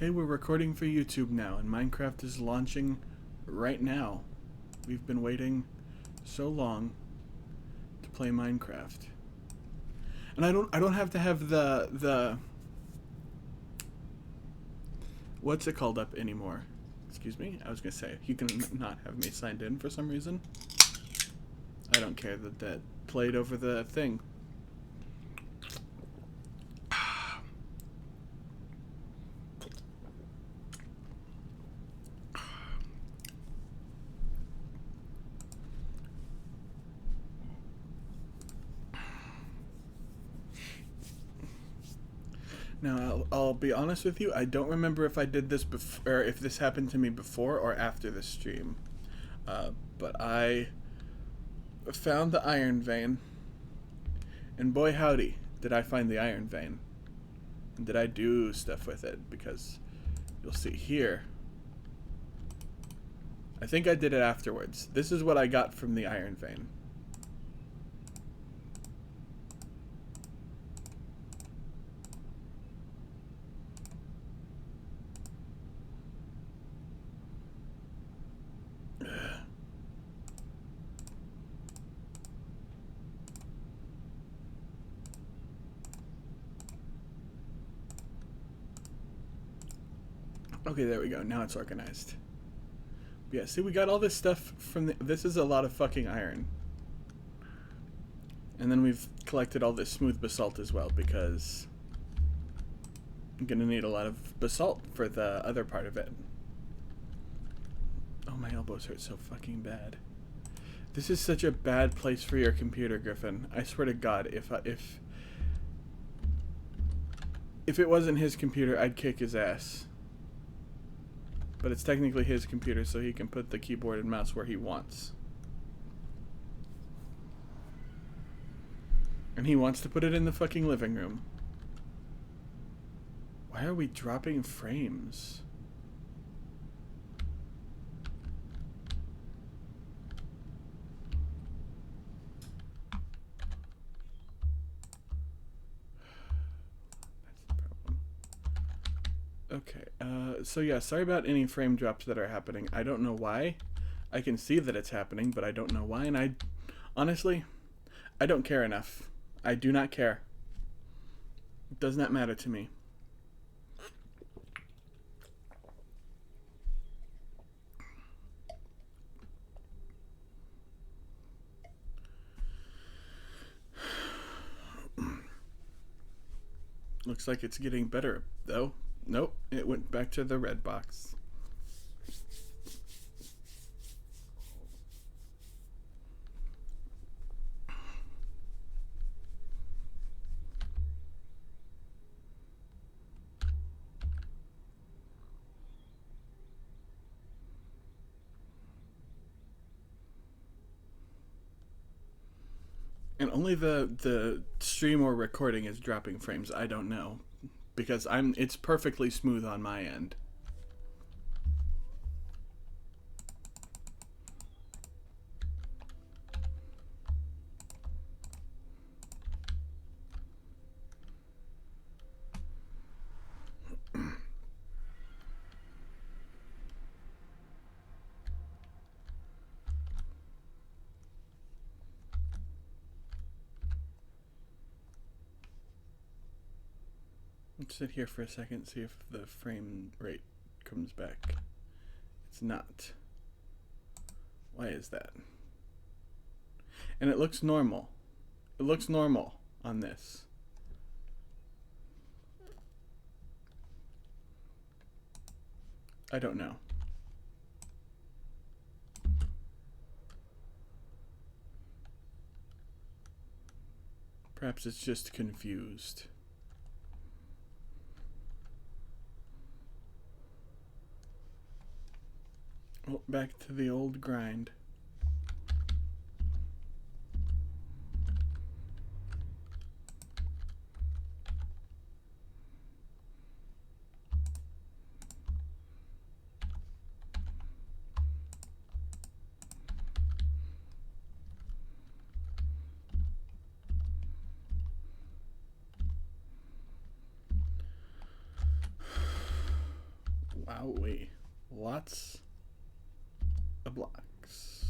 Hey, we're recording for YouTube now, and Minecraft is launching right now. We've been waiting so long to play Minecraft. And I don't have to have the what's it called up anymore. Excuse me? I was gonna say, you can not have me signed in for some reason. I don't care that played over the thing. Now, I'll be honest with you, I don't remember if I did this before, or if this happened to me before or after the stream. But I found the iron vein, and boy howdy, did I find the iron vein. And did I do stuff with it, because you'll see here. I think I did it afterwards. This is what I got from the iron vein. Okay, there we go. Now it's organized. Yeah, see, we got all this stuff from the... This is a lot of fucking iron. And then we've collected all this smooth basalt as well, because I'm gonna need a lot of basalt for the other part of it. Oh, my elbows hurt so fucking bad. This is such a bad place for your computer, Griffin. I swear to God, if it wasn't his computer, I'd kick his ass. But it's technically his computer, so he can put the keyboard and mouse where he wants. And he wants to put it in the fucking living room. Why are we dropping frames? Okay, so yeah, sorry about any frame drops that are happening. I don't know why. I can see that it's happening, but I don't know why, and honestly, I don't care enough. I do not care. It does not matter to me. Looks like it's getting better, though. Nope, it went back to the red box. And only the stream or recording is dropping frames. I don't know, because it's perfectly smooth on my end. Let's sit here for a second, see if the frame rate comes back. It's not. Why is that? And it looks normal. It looks normal on this. I don't know. Perhaps it's just confused. Oh, back to the old grind. Wowee. Lots of blocks.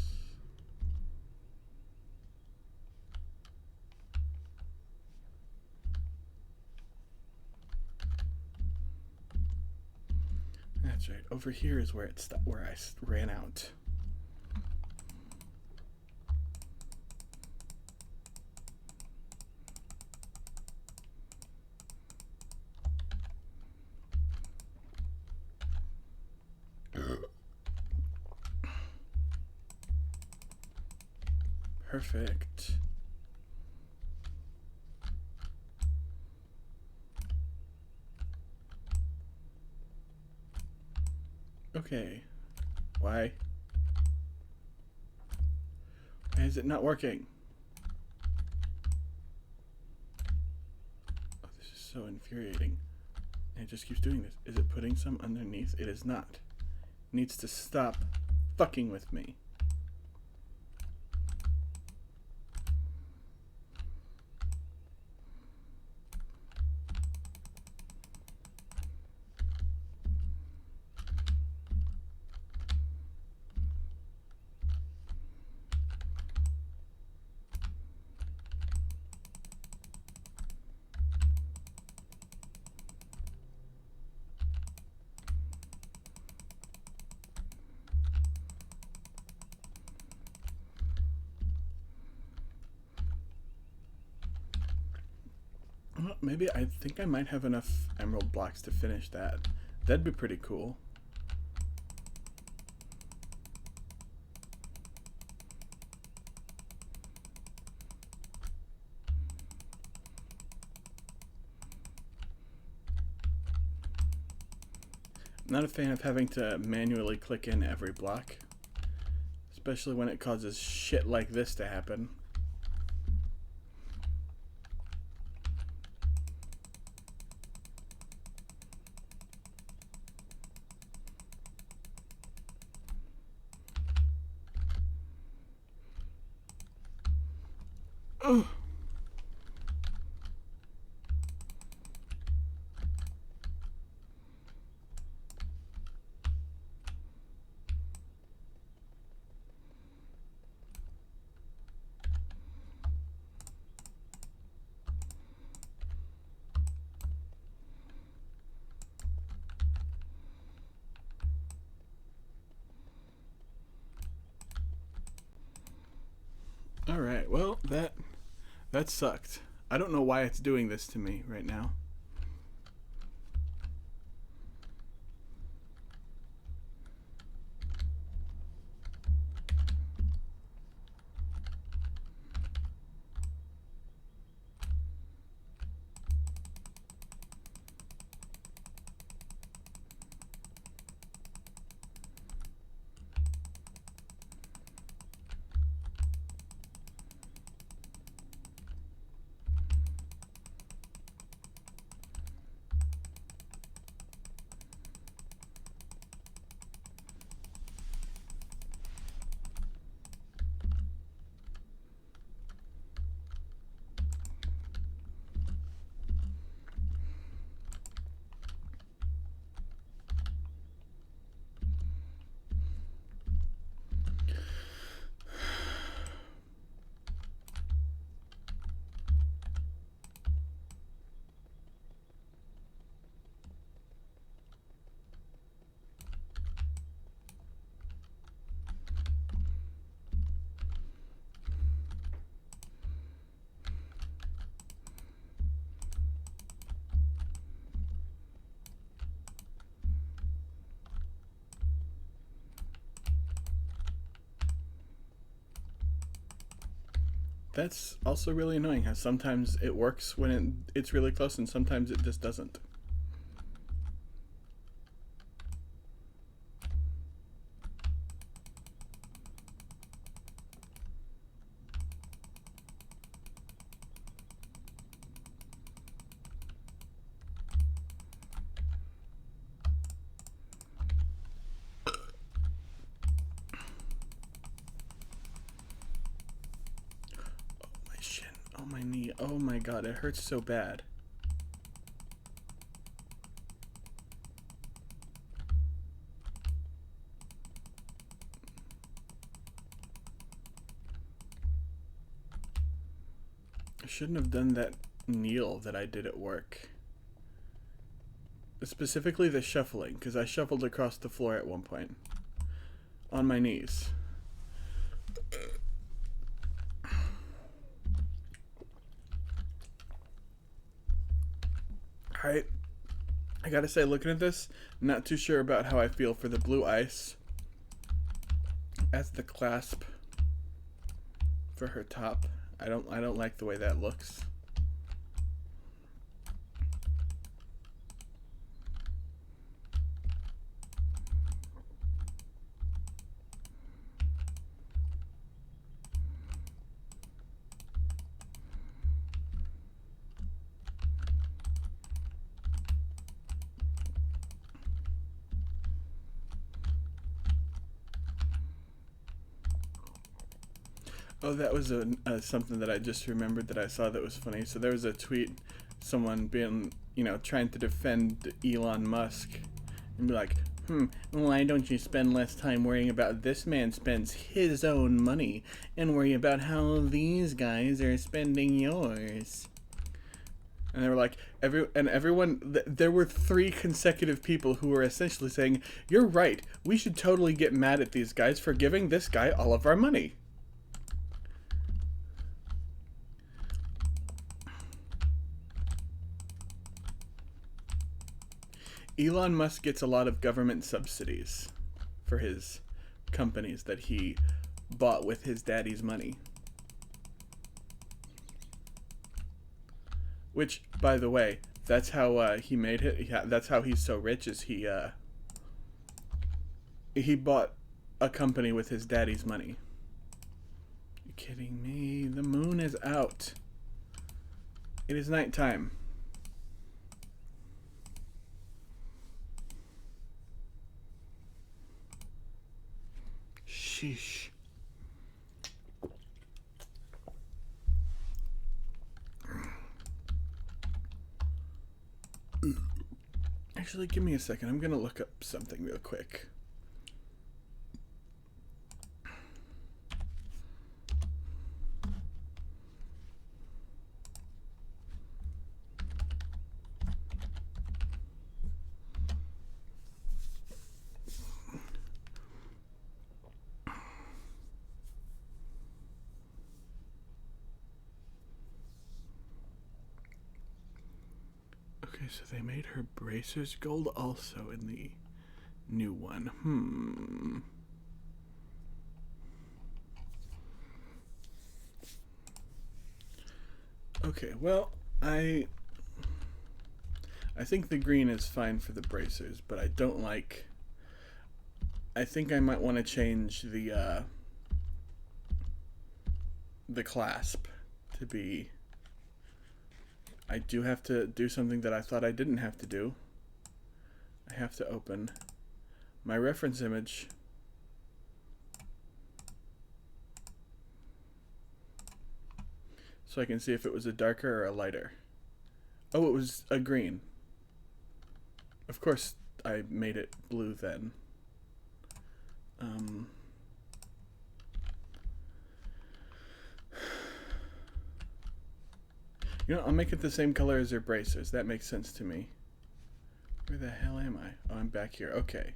That's right. Over here is where where I ran out. Perfect. Okay. Why? Why is it not working? Oh, this is so infuriating. And it just keeps doing this. Is it putting some underneath? It is not. It needs to stop fucking with me. Well, maybe I think I might have enough emerald blocks to finish that. That'd be pretty cool. I'm not a fan of having to manually click in every block, especially when it causes shit like this to happen. Ugh. Alright, well, that sucked. I don't know why it's doing this to me right now. That's also really annoying how sometimes it works when it's really close and sometimes it just doesn't. Oh, my knee. Oh my god, it hurts so bad. I shouldn't have done that kneel that I did at work. Specifically the shuffling, because I shuffled across the floor at one point. On my knees. Alright. I gotta say, looking at this, I'm not too sure about how I feel for the blue ice as the clasp for her top. I don't like the way that looks. Oh, that was something that I just remembered that I saw that was funny. So there was a tweet, someone being, trying to defend Elon Musk and be like, why don't you spend less time worrying about this man spends his own money and worry about how these guys are spending yours? And they were like, there were 3 consecutive people who were essentially saying, you're right, we should totally get mad at these guys for giving this guy all of our money. Elon Musk gets a lot of government subsidies for his companies that he bought with his daddy's money. Which, by the way, that's how he made it. That's how he's so rich, is he bought a company with his daddy's money. You kidding me? The moon is out. It is nighttime. Sheesh. Actually, give me a second. I'm gonna look up something real quick. Okay, so they made her bracers gold also in the new one. Okay, well, I think the green is fine for the bracers, but I don't like... I think I might want to change the clasp to be... I do have to do something that I thought I didn't have to do. I have to open my reference image. So I can see if it was a darker or a lighter. Oh, it was a green. Of course, I made it blue then. I'll make it the same color as their bracers. That makes sense to me. Where the hell am I? Oh, I'm back here. Okay.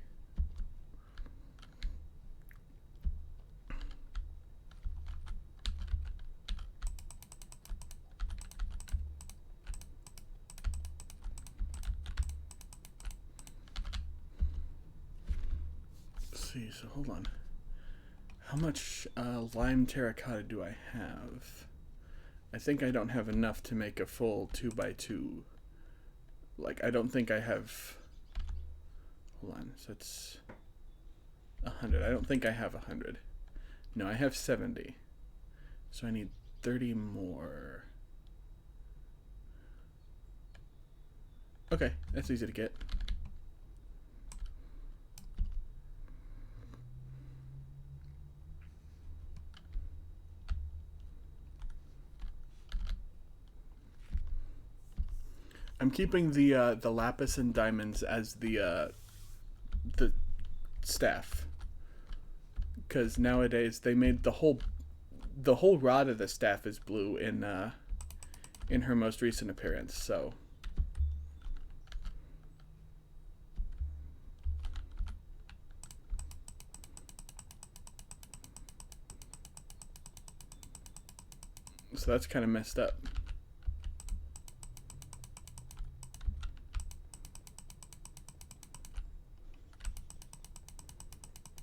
Let's see, so hold on. How much lime terracotta do I have? I think I don't have enough to make a full 2x2. Like, I don't think I have... Hold on, so it's 100. I don't think I have 100. No, I have 70. So I need 30 more. Okay, that's easy to get. I'm keeping the lapis and diamonds as the staff, because nowadays they made the whole rod of the staff is blue in in her most recent appearance, so that's kind of messed up.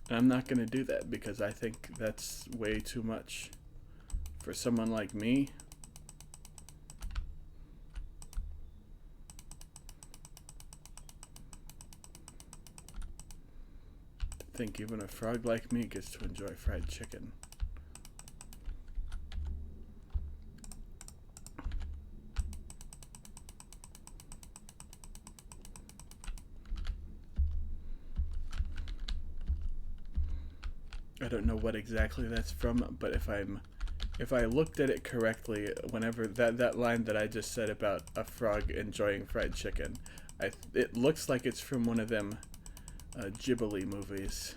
And I'm not going to do that because I think that's way too much for someone like me. I think even a frog like me gets to enjoy fried chicken. I don't know what exactly that's from, but if I looked at it correctly, whenever that line that I just said about a frog enjoying fried chicken, it looks like it's from one of them Ghibli movies.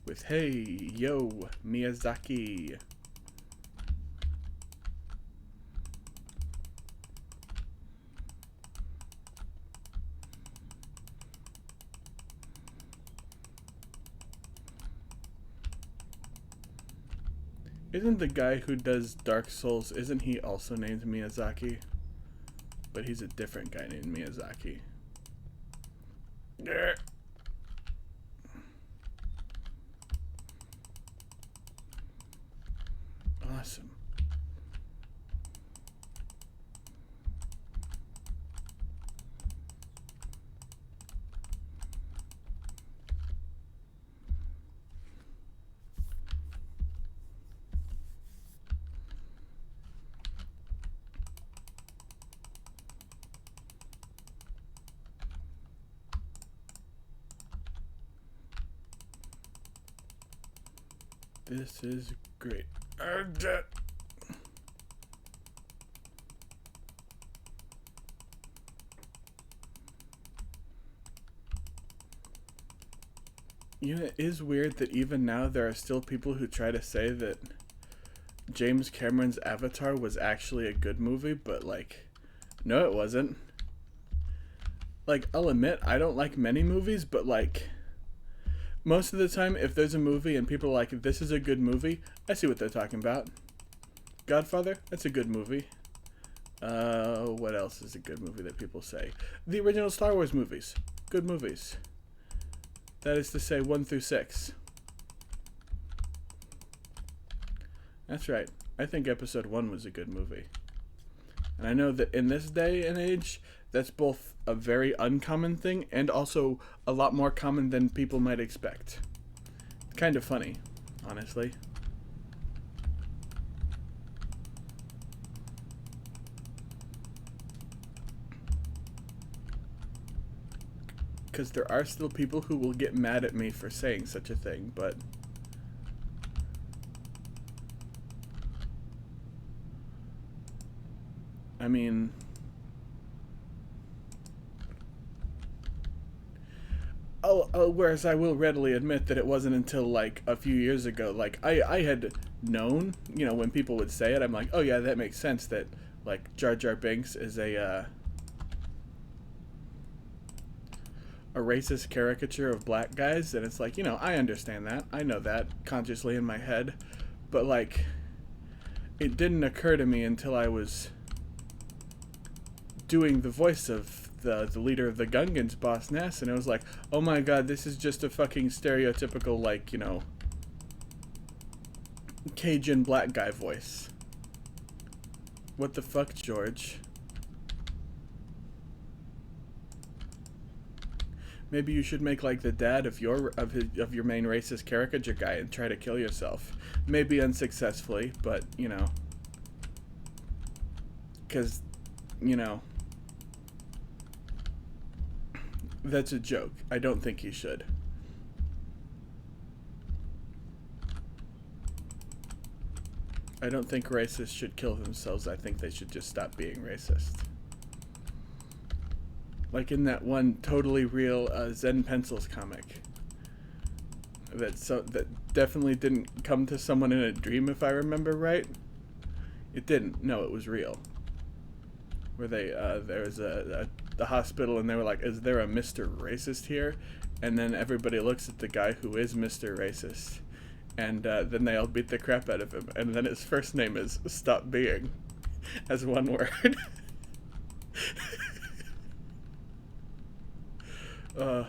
With hey, yo, Miyazaki. Isn't the guy who does Dark Souls, isn't he also named Miyazaki? But he's a different guy named Miyazaki. Awesome. This is great. You know, it is weird that even now there are still people who try to say that James Cameron's Avatar was actually a good movie, but like, no, it wasn't. Like, I'll admit, I don't like many movies, but like, most of the time, if there's a movie and people are like, this is a good movie, I see what they're talking about. Godfather, that's a good movie. What else is a good movie that people say? The original Star Wars movies. Good movies. That is to say, 1 through 6. That's right. I think episode 1 was a good movie. And I know that in this day and age, that's both a very uncommon thing and also a lot more common than people might expect. Kind of funny, honestly. Because there are still people who will get mad at me for saying such a thing, but I mean, whereas I will readily admit that it wasn't until like a few years ago, like I had known, you know, when people would say it, I'm like, oh yeah, that makes sense that like Jar Jar Binks is a racist caricature of black guys, and it's like, you know, I understand that, I know that consciously in my head, but like, it didn't occur to me until I was doing the voice of the leader of the Gungans, Boss Nass, and it was like, oh my god, this is just a fucking stereotypical, like, you know, Cajun black guy voice. What the fuck, George? Maybe you should make like the dad of your main racist caricature guy and try to kill yourself. Maybe unsuccessfully, but you know, because you know, that's a joke. I don't think he should. I don't think racists should kill themselves. I think they should just stop being racist. Like in that one totally real Zen Pencils comic. that definitely didn't come to someone in a dream, if I remember right. It didn't. No, it was real. Where there was the hospital, and they were like, "Is there a Mr. Racist here?" And then everybody looks at the guy who is Mr. Racist, and then they all beat the crap out of him. And then his first name is Stop Being, as one word. uh.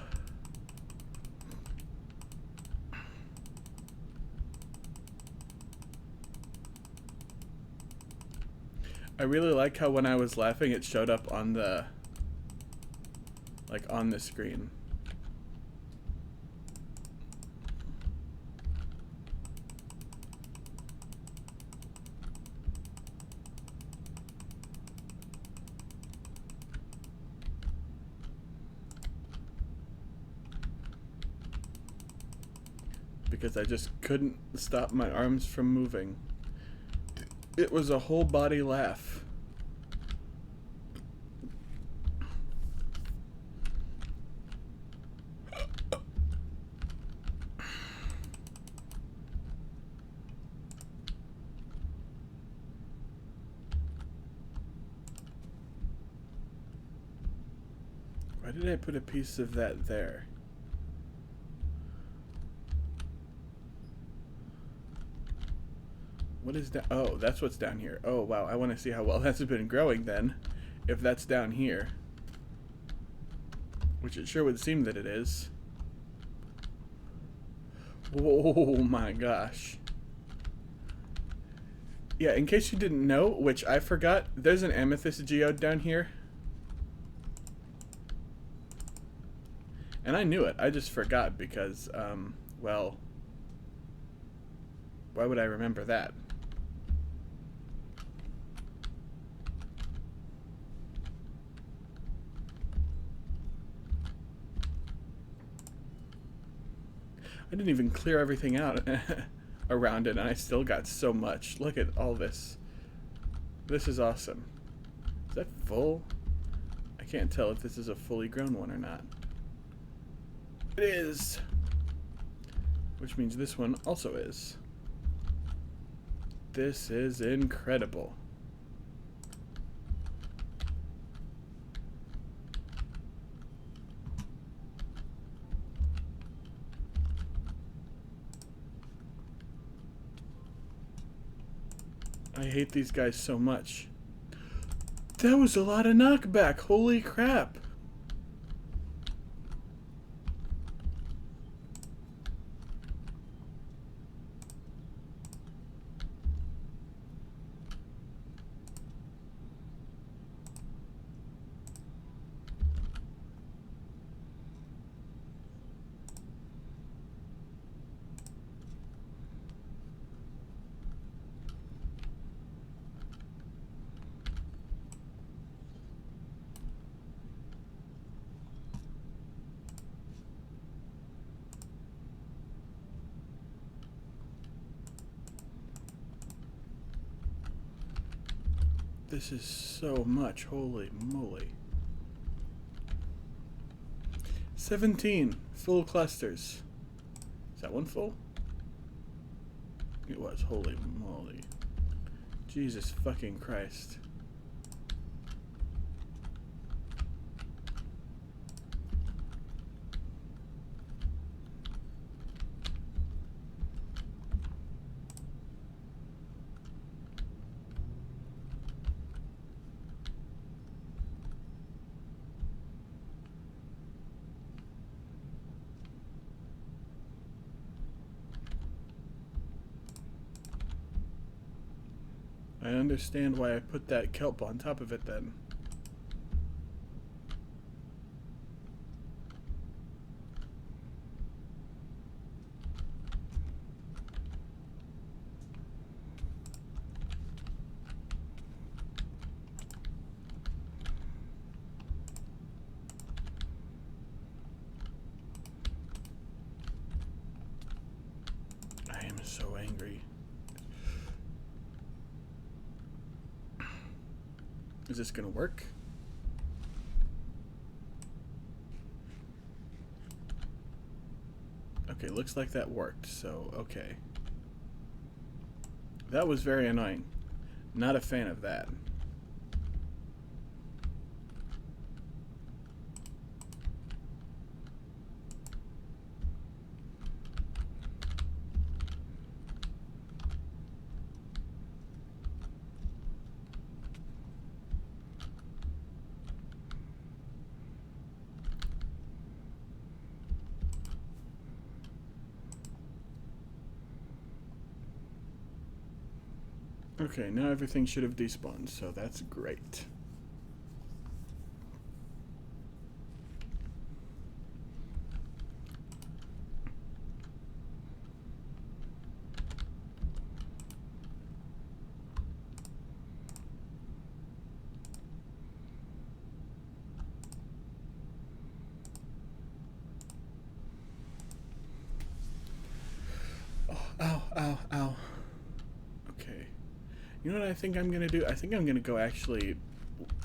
I really like how when I was laughing, it showed up on the, like, on the screen. Because I just couldn't stop my arms from moving. It was a whole body laugh. Why did I put a piece of that there? What is that? Oh, that's what's down here. Oh, wow. I want to see how well that's been growing then. If that's down here. Which it sure would seem that it is. Oh my gosh. Yeah, in case you didn't know, which I forgot, there's an amethyst geode down here. And I knew it. I just forgot because, well, why would I remember that? I didn't even clear everything out around it, and I still got so much. Look at all this. This is awesome. Is that full? I can't tell if this is a fully grown one or not. It is! Which means this one also is. This is incredible. I hate these guys so much. That was a lot of knockback. Holy crap. This is so much, holy moly. 17 full clusters. Is that one full? It was, holy moly. Jesus fucking Christ. I understand why I put that kelp on top of it then. I am so angry. Is this gonna work? Okay, looks like that worked, so okay. That was very annoying. Not a fan of that. Okay, now everything should have despawned, so that's great. Oh, ow, ow, ow. Okay. You know what I think I'm gonna do? I think I'm gonna go actually,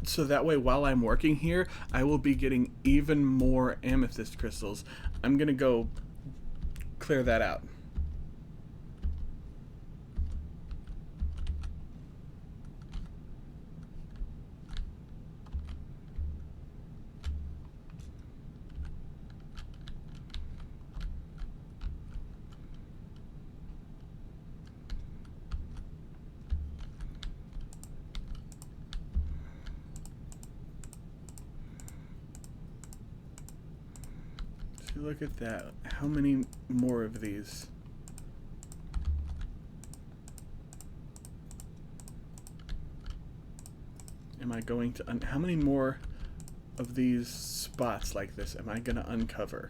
so that way while I'm working here, I will be getting even more amethyst crystals. I'm gonna go clear that out. See, look at that. How many more of these? Am I going to how many more of these spots like this am I gonna uncover?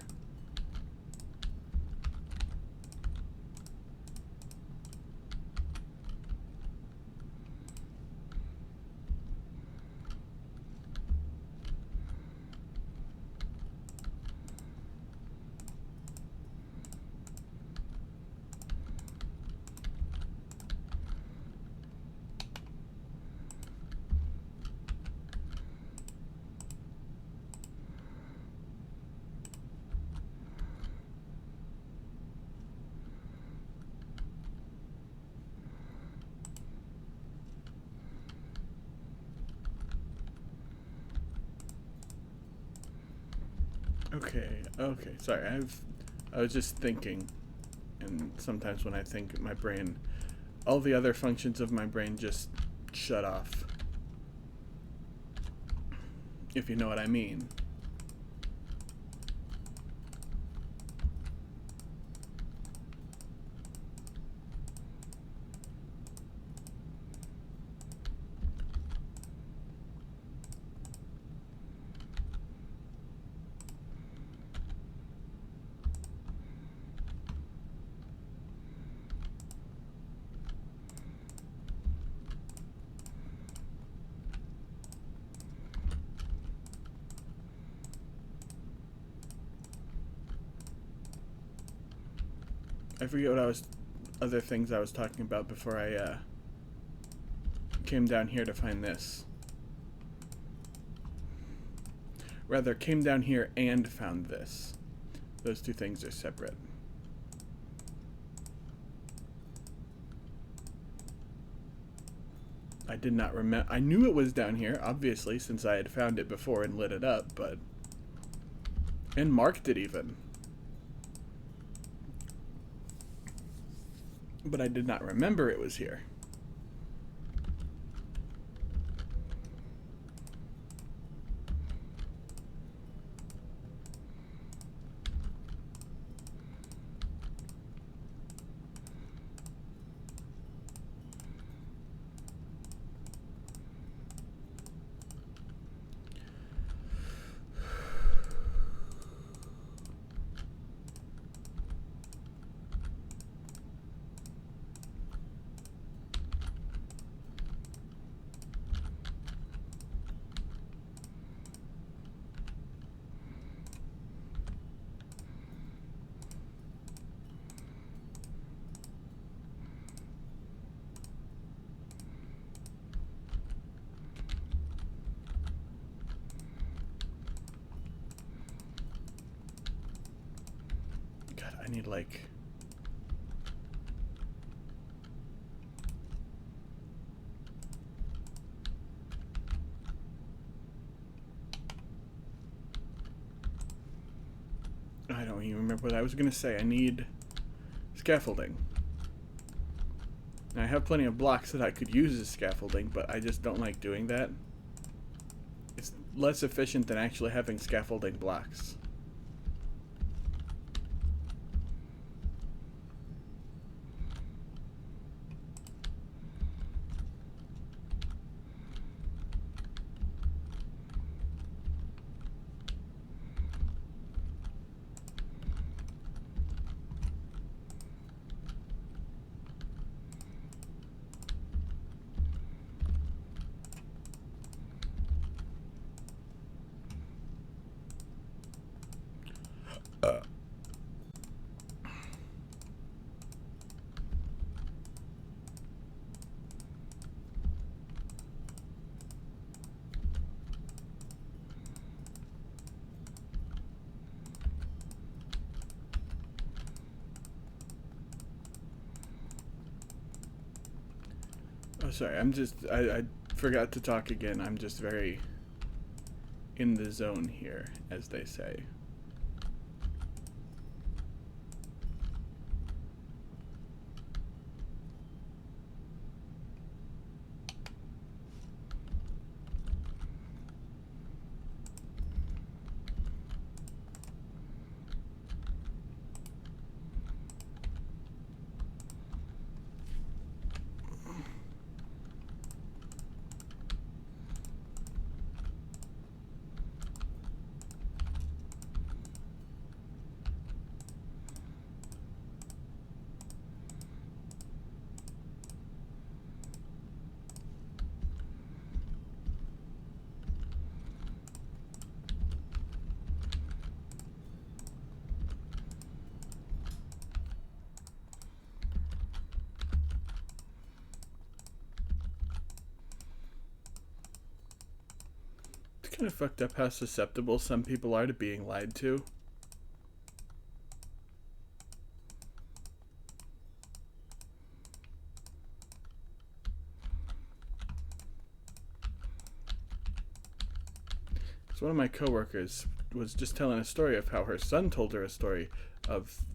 Okay, sorry, I was just thinking, and sometimes when I think, my brain, all the other functions of my brain just shut off, if you know what I mean. I forget what other things I was talking about before I came down here to find this. Rather, came down here and found this. Those two things are separate. I did not remember. I knew it was down here, obviously, since I had found it before and lit it up, but... and marked it even. But I did not remember it was here. God, I need like... I don't even remember what I was going to say. I need scaffolding. Now, I have plenty of blocks that I could use as scaffolding, but I just don't like doing that. It's less efficient than actually having scaffolding blocks. Oh, sorry. I forgot to talk again. I'm just very in the zone here, as they say. It's kind of fucked up how susceptible some people are to being lied to. Because one of my coworkers was just telling a story of how her son told her a story of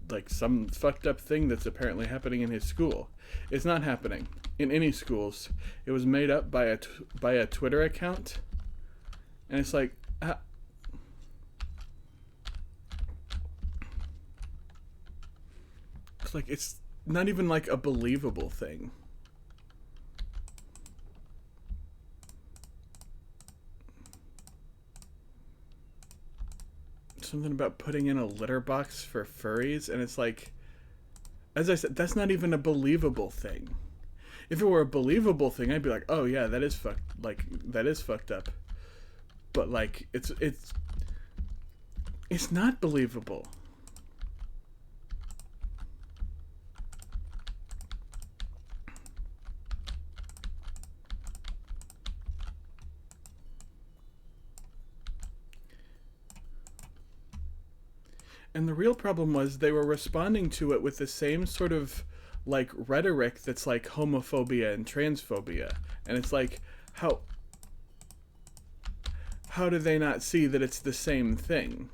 like some fucked up thing that's apparently happening in his school. It's not happening in any schools. It was made up by a Twitter account, and it's like, it's not even like a believable thing. Something about putting in a litter box for furries, and it's like, as I said, that's not even a believable thing. If it were a believable thing, I'd be like, oh yeah, that is fucked up. But like, it's not believable. And the real problem was they were responding to it with the same sort of like rhetoric that's like homophobia and transphobia. And it's like, how do they not see that it's the same thing?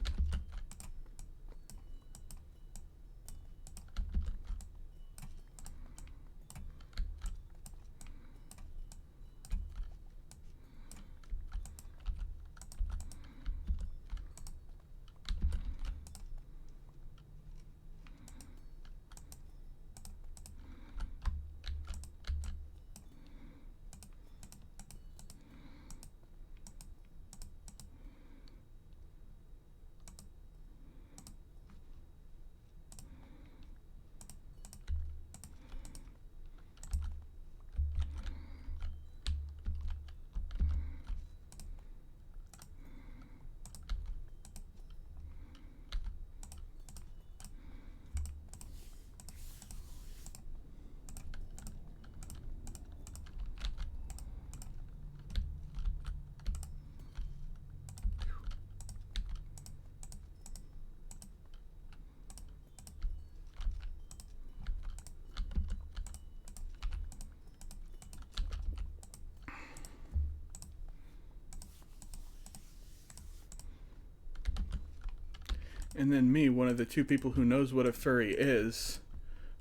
And then me, one of the two people who knows what a furry is,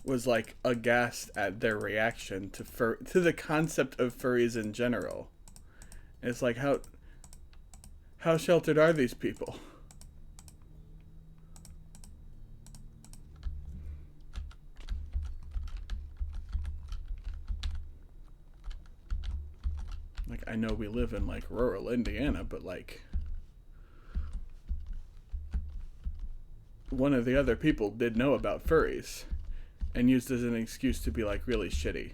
was like aghast at their reaction to the concept of furries in general. It's like how sheltered are these people? Like, I know we live in like rural Indiana, but like one of the other people did know about furries and used as an excuse to be like really shitty.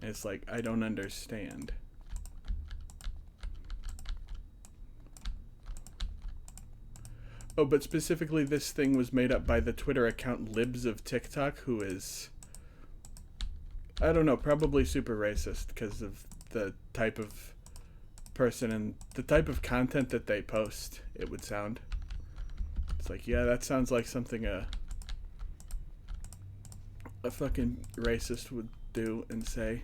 And it's like, I don't understand. Oh, but specifically this thing was made up by the Twitter account Libs of TikTok, who is, I don't know, probably super racist because of the type of person and the type of content that they post, it would sound. It's like, yeah, that sounds like something a fucking racist would do and say.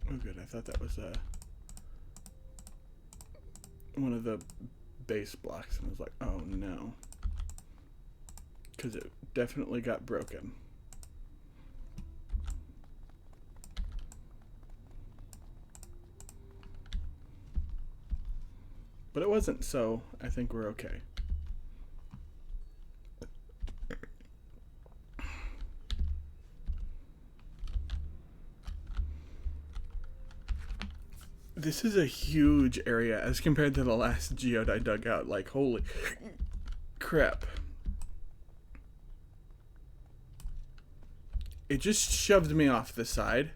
Oh, good. I thought that was one of the base blocks, and I was like, oh no. Because it definitely got broken. But it wasn't, so I think we're okay. This is a huge area as compared to the last geode I dug out. Like, holy crap. It just shoved me off the side.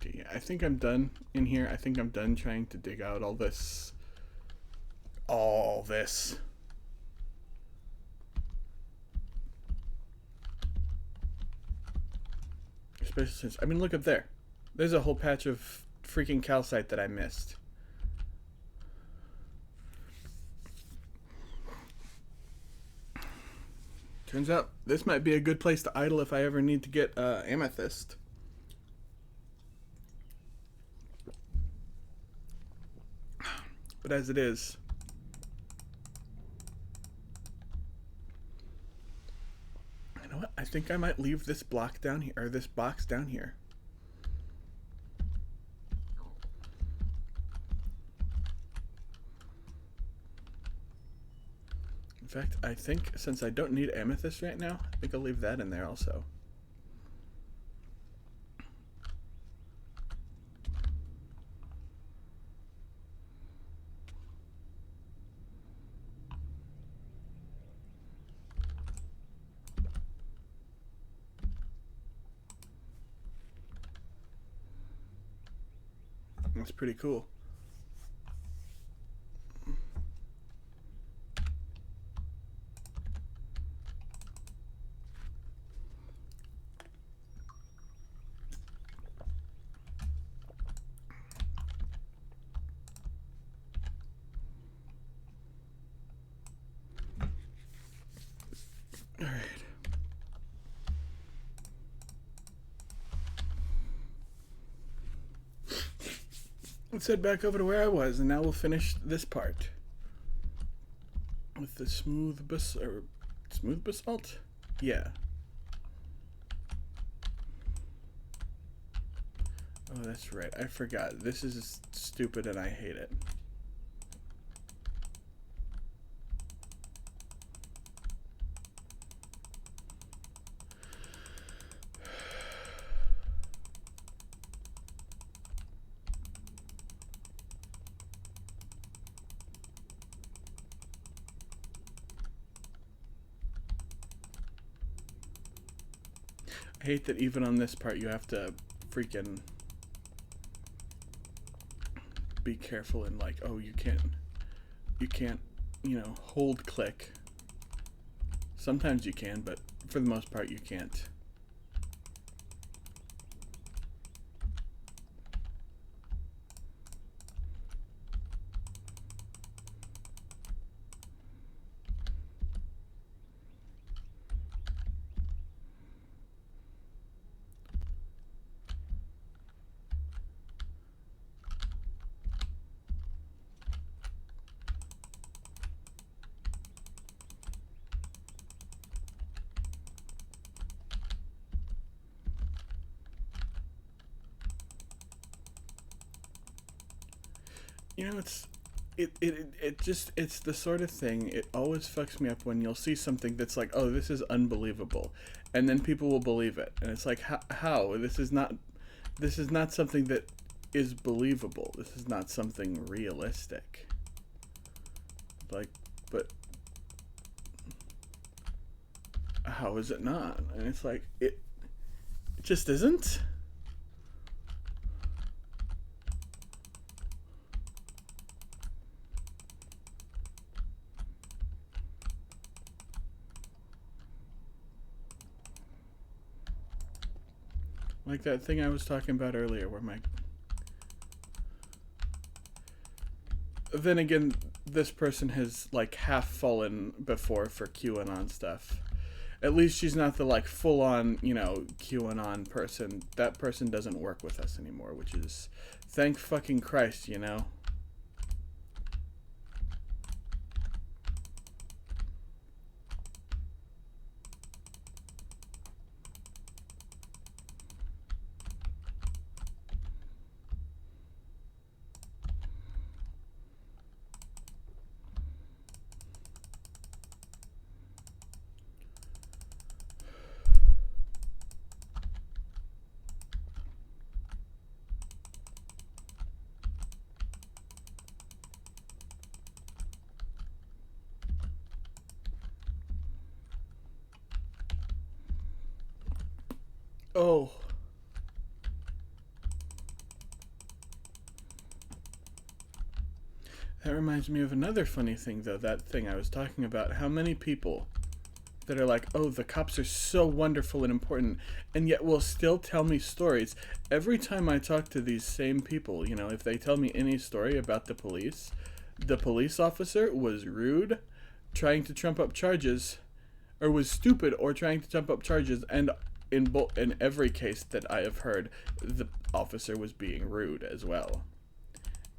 Okay, I think I'm done in here. I think I'm done trying to dig out all this. All this. Especially since, I mean, look up there. There's a whole patch of freaking calcite that I missed. Turns out this might be a good place to idle if I ever need to get amethyst. But as it is, know what? I think I might leave this block down here, or this box down here. In fact, I think since I don't need amethyst right now, I think I'll leave that in there also. That's pretty cool. All right. Let's head back over to where I was, and now we'll finish this part with the smooth basalt. Yeah. Oh, that's right. I forgot. This is stupid, and I hate it. I hate that even on this part you have to freaking be careful and like, oh, you can't, you know, hold click. Sometimes you can, but for the most part you can't. You know, it's the sort of thing, it always fucks me up when you'll see something that's like, oh, this is unbelievable, and then people will believe it, and it's like, how? This is not something that is believable. This is not something realistic. Like, but how is it not? And it's like, it just isn't. Like that thing I was talking about earlier where my... Then again, this person has like half fallen before for QAnon stuff. At least she's not the like full-on, you know, QAnon person. That person doesn't work with us anymore, which is thank fucking Christ, you know? Oh. That reminds me of another funny thing, though. That thing I was talking about. How many people that are like, oh, the cops are so wonderful and important, and yet will still tell me stories. Every time I talk to these same people, you know, if they tell me any story about the police officer was rude, trying to trump up charges, or was stupid or trying to trump up charges, and in every case that I have heard, the officer was being rude as well.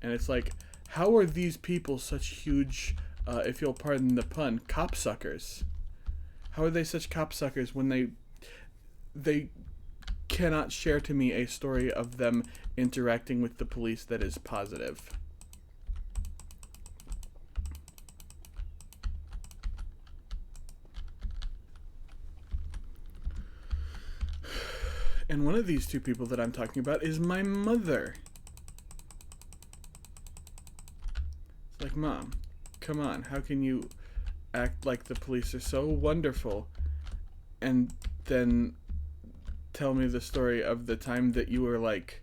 And it's like, how are these people such huge, if you'll pardon the pun, copsuckers? How are they such copsuckers when they cannot share to me a story of them interacting with the police that is positive? And one of these two people that I'm talking about is my mother. It's like, Mom, come on, how can you act like the police are so wonderful and then tell me the story of the time that you were like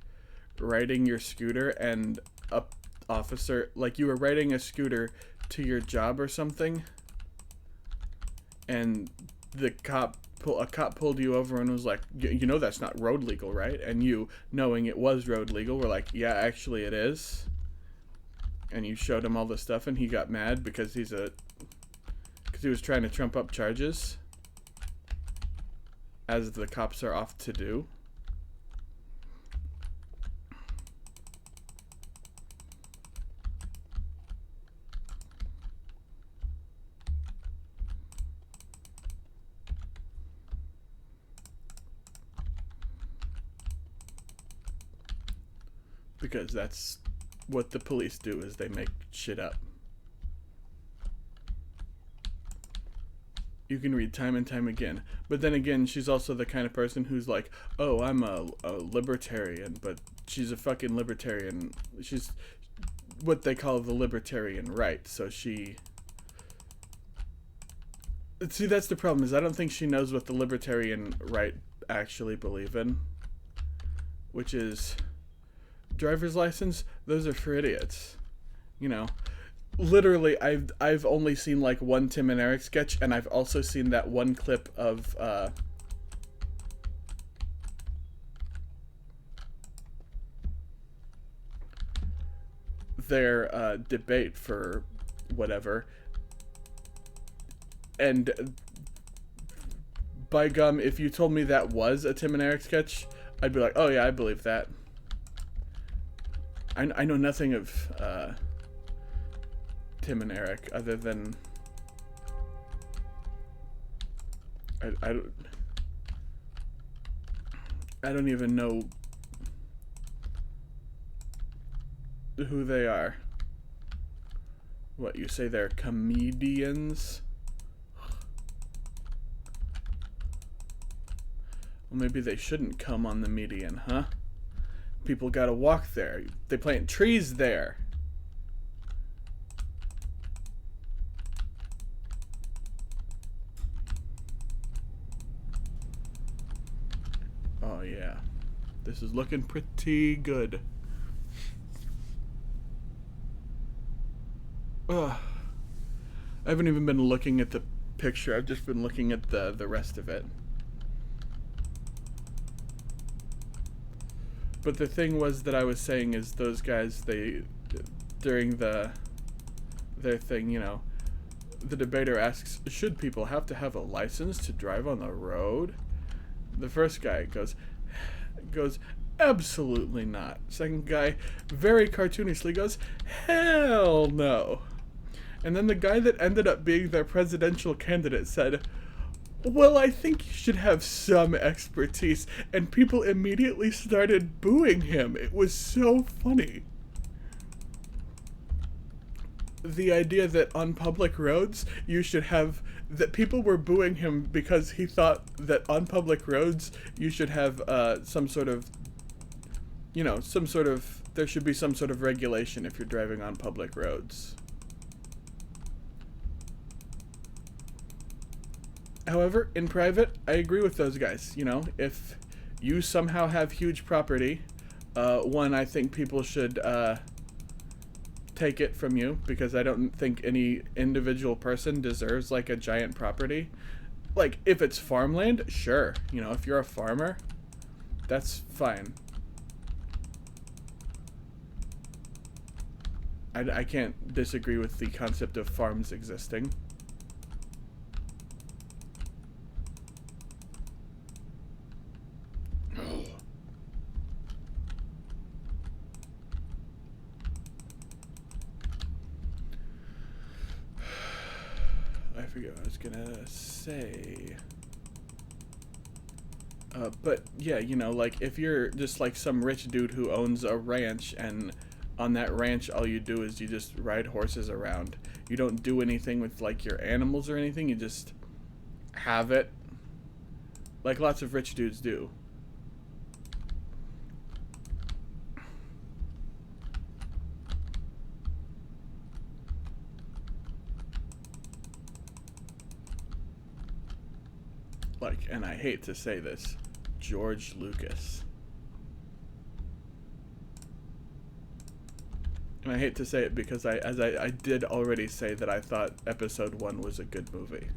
riding your scooter and a officer, like you were riding a scooter to your job or something, and a cop pulled you over and was like, you know that's not road legal, right? And you, knowing it was road legal, were like, yeah, actually it is. And you showed him all the stuff and he got mad because he was trying to trump up charges, as the cops are off to do. Because that's what the police do, is they make shit up. You can read time and time again. But then again, she's also the kind of person who's like, oh, I'm a libertarian, but she's a fucking libertarian. She's what they call the libertarian right. So she... See, that's the problem, is I don't think she knows what the libertarian right actually believe in. Which is... driver's license, those are for idiots. You know, literally, I've only seen like one Tim and Eric sketch, and I've also seen that one clip of their debate for whatever. And by gum, if you told me that was a Tim and Eric sketch, I'd be like, oh yeah, I believe that. I know nothing of Tim and Eric other than I don't even know who they are. What, you say they're comedians? Well, maybe they shouldn't come on the median, huh? People gotta walk there. They plant trees there. Oh yeah. This is looking pretty good. Ugh. I haven't even been looking at the picture. I've just been looking at the rest of it. But the thing was that I was saying is those guys, they, during their thing, you know, the debater asks, should people have to have a license to drive on the road? The first guy goes, absolutely not. Second guy, very cartoonishly, goes, hell no. And then the guy that ended up being their presidential candidate said, well, I think you should have some expertise. And people immediately started booing him. It was so funny. The idea that on public roads you should have... that people were booing him because he thought that on public roads you should have some sort of... you know, some sort of... there should be some sort of regulation if you're driving on public roads. However, in private, I agree with those guys. You know, if you somehow have huge property, one, I think people should take it from you, because I don't think any individual person deserves like a giant property. Like, if it's farmland, sure. You know, if you're a farmer, that's fine. I can't disagree with the concept of farms existing. forget what I was gonna say. But yeah, you know, like if you're just like some rich dude who owns a ranch, and on that ranch all you do is you just ride horses around. You don't do anything with like your animals or anything. You just have it, like lots of rich dudes do. Like, and I hate to say this, George Lucas. And I hate to say it because I did already say that I thought episode 1 was a good movie.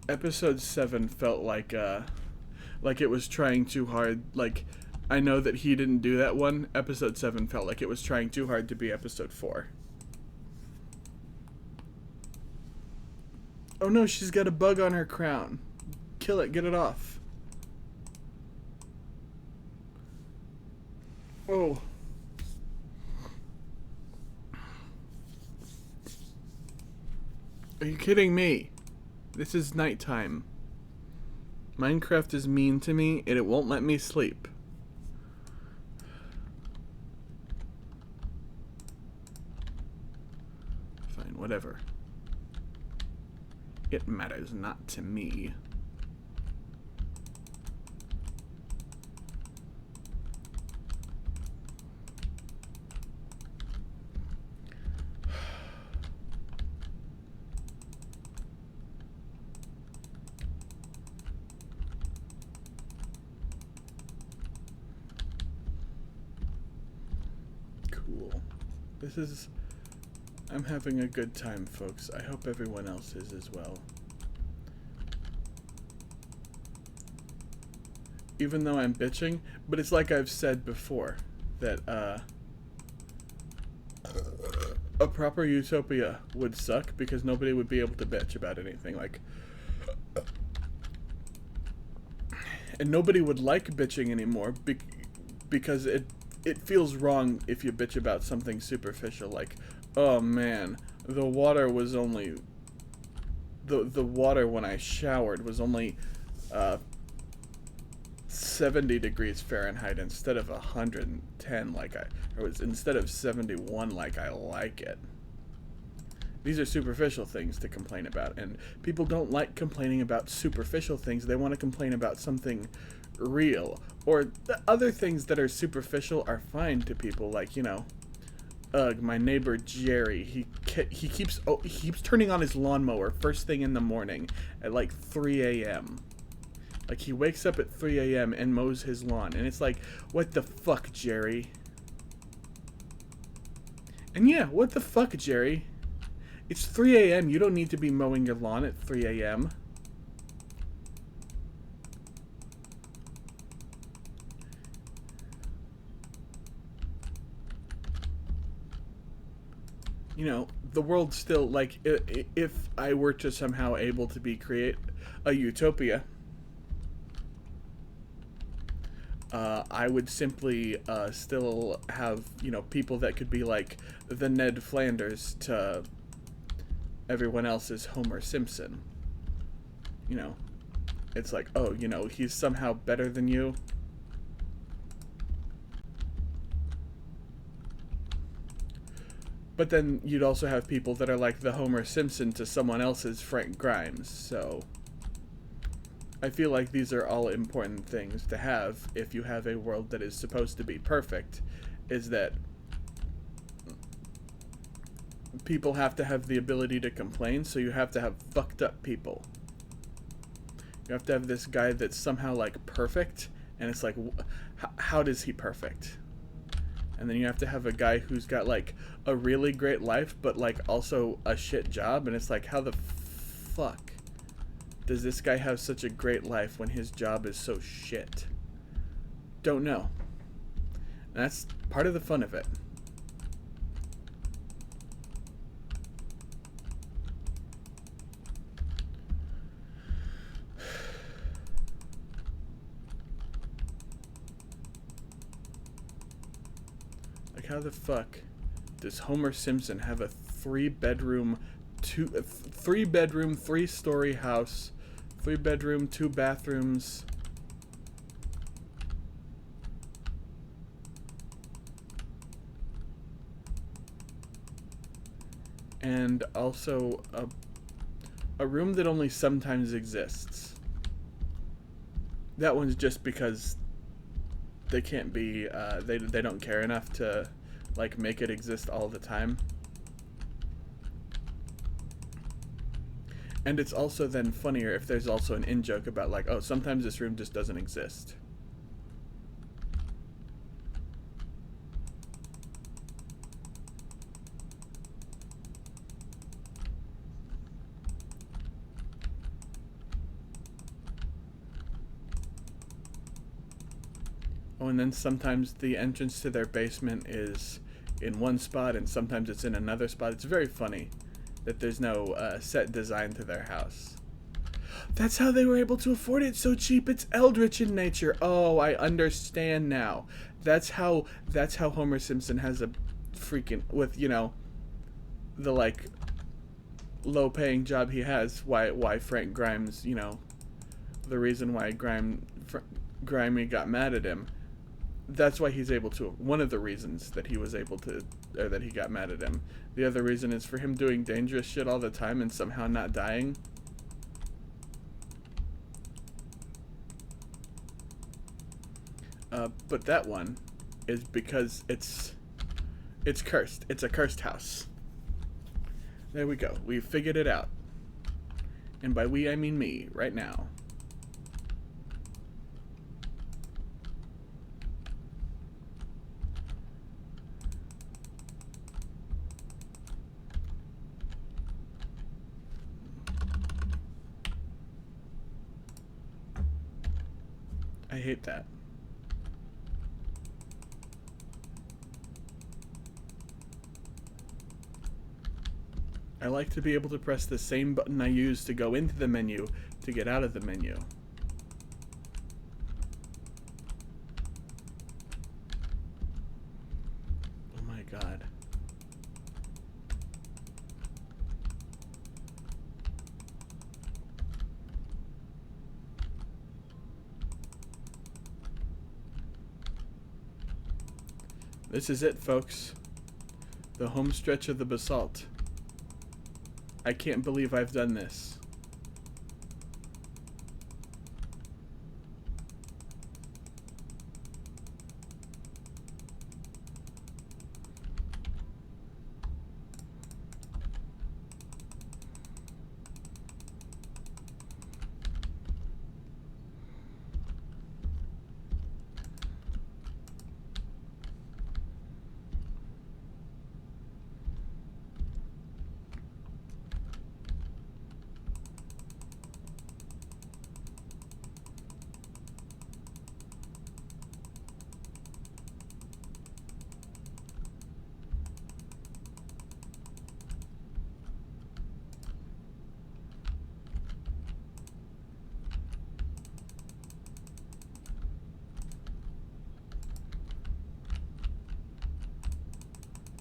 Episode 7 felt like it was trying too hard. Like, I know that he didn't do that one. Episode 7 felt like it was trying too hard to be episode 4. Oh no, she's got a bug on her crown. Kill it, get it off. Oh. Are you kidding me? This is nighttime. Minecraft is mean to me and it won't let me sleep. Fine, whatever. It matters not to me. Cool. I'm having a good time, folks. I hope everyone else is as well. Even though I'm bitching, but it's like I've said before, that a proper utopia would suck because nobody would be able to bitch about anything. Like, and nobody would like bitching anymore because it feels wrong if you bitch about something superficial, like, oh man, the water was only the water when I showered was only 70 degrees Fahrenheit instead of 110 instead of 71 like I like it. These are superficial things to complain about, and people don't like complaining about superficial things. They want to complain about something real, or the other things that are superficial are fine to people, like, you know, my neighbor Jerry, he keeps turning on his lawnmower first thing in the morning at like 3 a.m. Like, he wakes up at 3 a.m. and mows his lawn, and it's like, what the fuck, Jerry? And yeah, what the fuck, Jerry? It's 3 a.m. You don't need to be mowing your lawn at 3 a.m. You know, the world still, like, if I were to somehow able to create a utopia, I would simply still have, you know, people that could be like the Ned Flanders to everyone else's Homer Simpson. You know, it's like, oh, you know, he's somehow better than you. But then you'd also have people that are like the Homer Simpson to someone else's Frank Grimes, so I feel like these are all important things to have if you have a world that is supposed to be perfect, is that people have to have the ability to complain, so you have to have fucked up people. You have to have this guy that's somehow like perfect, and it's like, how does he perfect? And then you have to have a guy who's got like a really great life, but like also a shit job, and it's like, how the fuck does this guy have such a great life when his job is so shit? Don't know. And that's part of the fun of it. Like, how the fuck does Homer Simpson have a three-bedroom, 3-story house, 3-bedroom, 2 bathrooms, and also a room that only sometimes exists. That one's just because they can't be, they don't care enough to, like, make it exist all the time. And it's also then funnier if there's also an in-joke about, like, oh, sometimes this room just doesn't exist. Oh, and then sometimes the entrance to their basement is in one spot and sometimes it's in another spot. It's very funny that there's no set design to their house. That's how they were able to afford it so cheap. It's eldritch in nature. Oh, I understand now. That's how Homer Simpson has a freaking, with, you know, the, like, low-paying job he has, why Frank Grimes, you know, the reason why Grimy got mad at him. That's why he's able to, one of the reasons that he was able to, or that he got mad at him. The other reason is for him doing dangerous shit all the time and somehow not dying. But that one is because it's cursed. It's a cursed house. There we go. We figured it out. And by we, I mean me, right now. I hate that. I like to be able to press the same button I use to go into the menu to get out of the menu. Oh my god. This is it, folks. The home stretch of the basalt. I can't believe I've done this.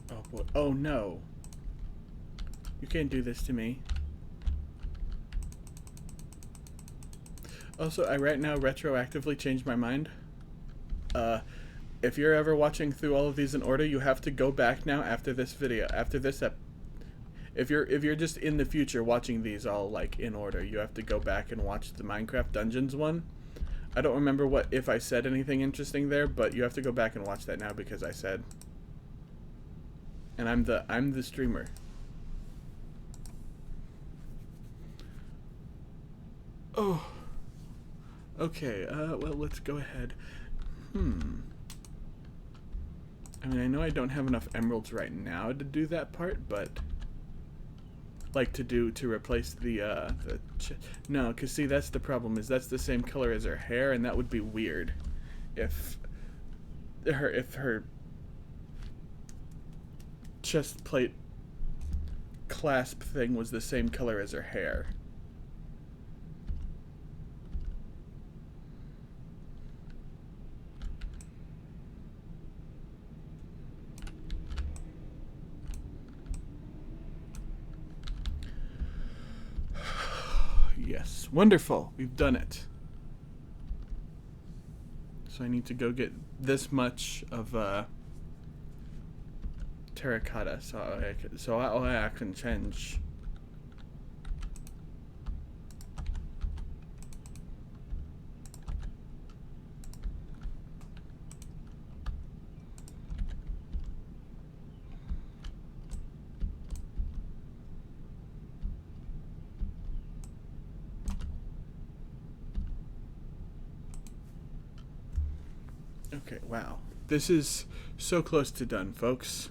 Oh boy. Oh no. You can't do this to me. Also, I right now retroactively changed my mind. If you're ever watching through all of these in order, you have to go back now after this video. After this if you're just in the future watching these all like in order, you have to go back and watch the Minecraft Dungeons one. I don't remember if I said anything interesting there, but you have to go back and watch that now because I said. And I'm the streamer. Oh. Okay, well, let's go ahead. I mean, I know I don't have enough emeralds right now to do that part, but like to replace the no, cuz see, that's the problem, is that's the same color as her hair, and that would be weird if her chest plate clasp thing was the same color as her hair. Yes, wonderful. We've done it. So I need to go get this much of terracotta so I can change. Okay, wow. This is so close to done, folks.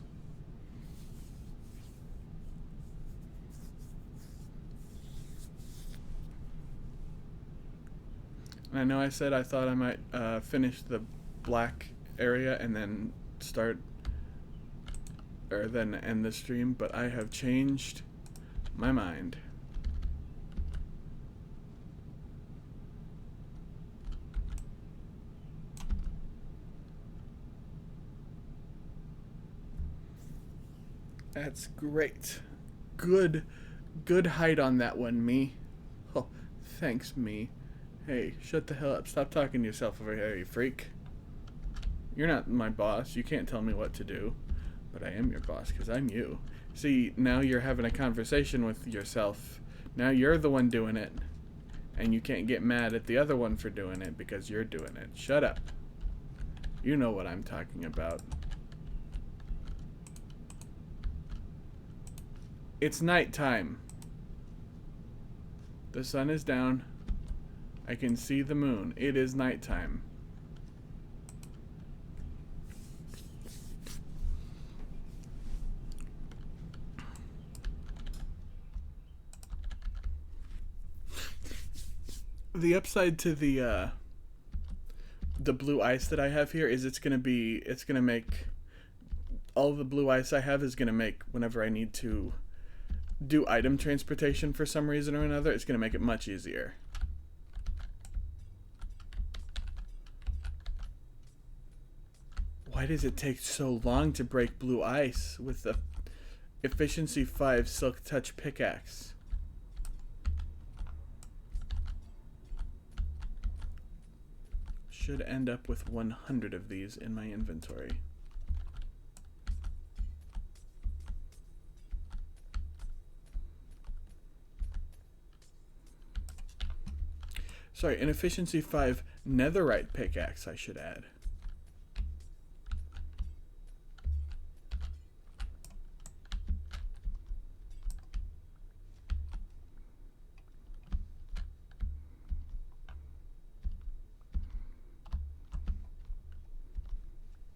And I know I said I thought I might finish the black area and then then end the stream, but I have changed my mind. That's great. Good height on that one, me. Oh, thanks, me. Hey, shut the hell up. Stop talking to yourself over here, you freak. You're not my boss. You can't tell me what to do. But I am your boss, because I'm you. See, now you're having a conversation with yourself. Now you're the one doing it. And you can't get mad at the other one for doing it, because you're doing it. Shut up. You know what I'm talking about. It's nighttime. The sun is down. I can see the moon. It is nighttime. The upside to the blue ice that I have here is it's gonna make all the blue ice I have is gonna make whenever I need to do item transportation for some reason or another, it's gonna make it much easier. Why does it take so long to break blue ice with the efficiency 5 silk touch pickaxe? Should end up with 100 of these in my inventory. Sorry, an efficiency 5 netherite pickaxe I should add.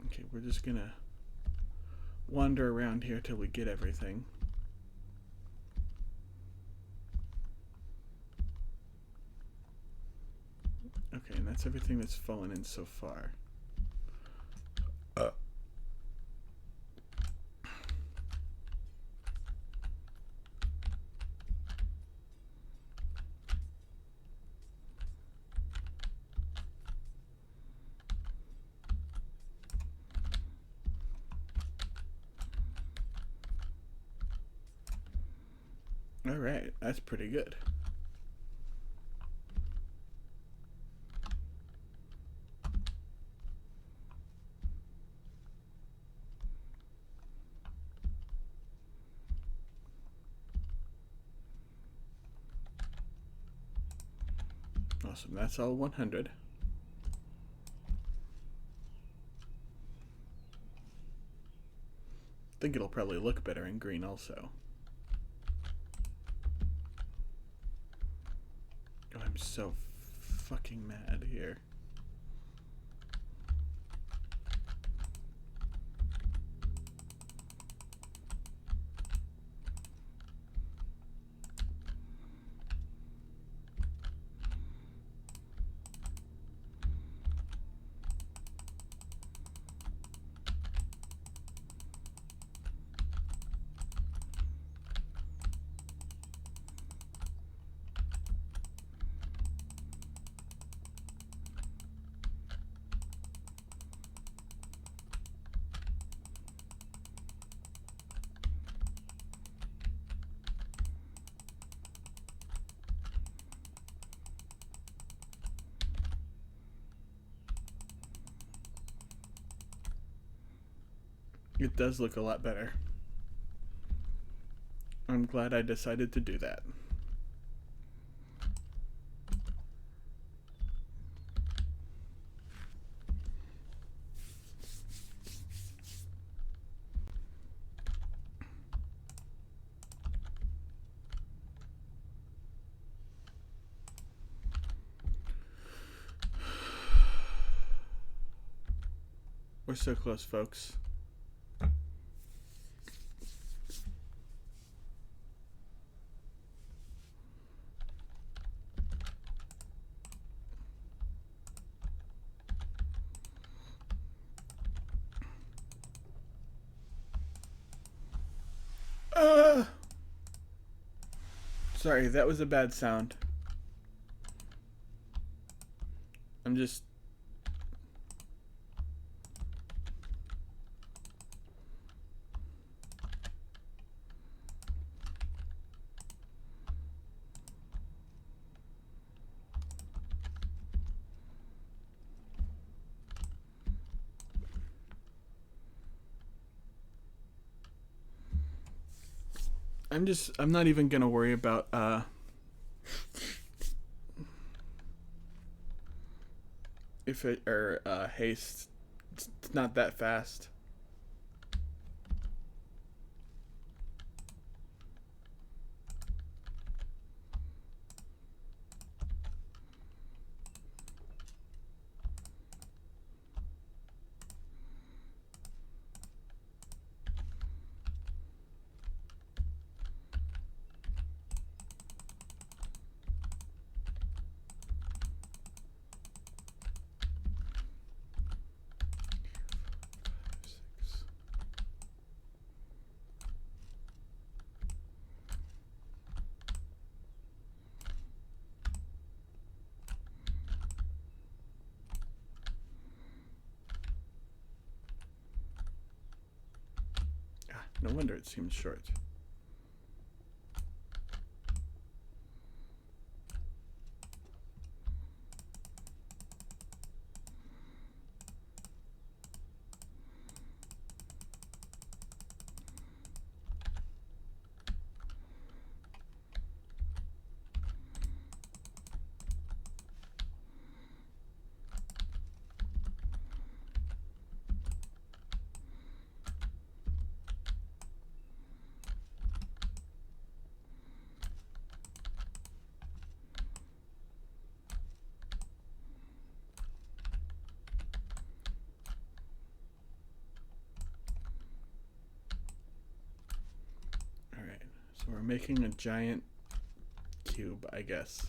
Okay, we're just gonna wander around here till we get everything. Okay, and that's everything that's fallen in so far. Alright, that's pretty good. Awesome, that's all 100. I think it'll probably look better in green also. Oh, I'm so fucking mad here. It does look a lot better. I'm glad I decided to do that. We're so close, folks. Sorry, that was a bad sound. I'm just... I'm not even gonna worry about if it or haste. It's not that fast. No wonder it seems short. So we're making a giant cube, I guess.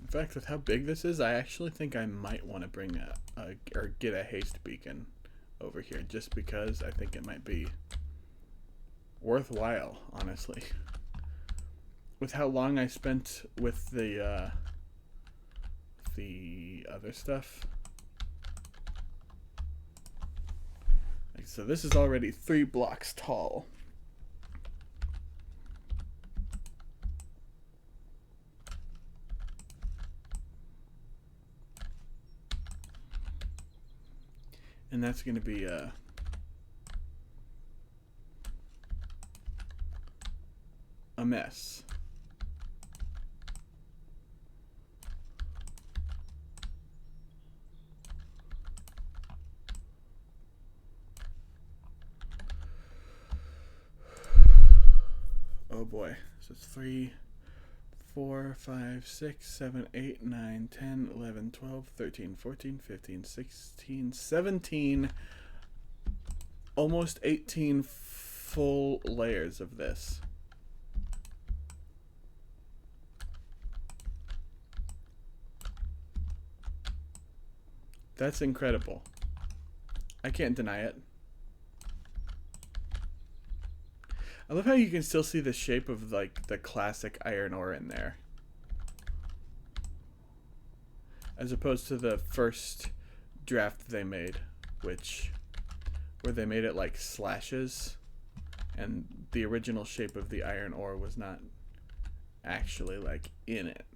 In fact, with how big this is, I actually think I might want to bring or get a haste beacon over here, just because I think it might be worthwhile, honestly. With how long I spent with the other stuff. So this is already 3 blocks tall. And that's going to be a mess. Oh boy. So it's 3, 4, 5, 6, 7, 8, 9, 10, 11, 12, 13, 14, 15, 16, 17, almost 18 full layers of this. That's incredible. I can't deny it. I love how you can still see the shape of like the classic iron ore in there. as opposed to the first draft they made, which where they made it like slashes, and the original shape of the iron ore was not actually like in it.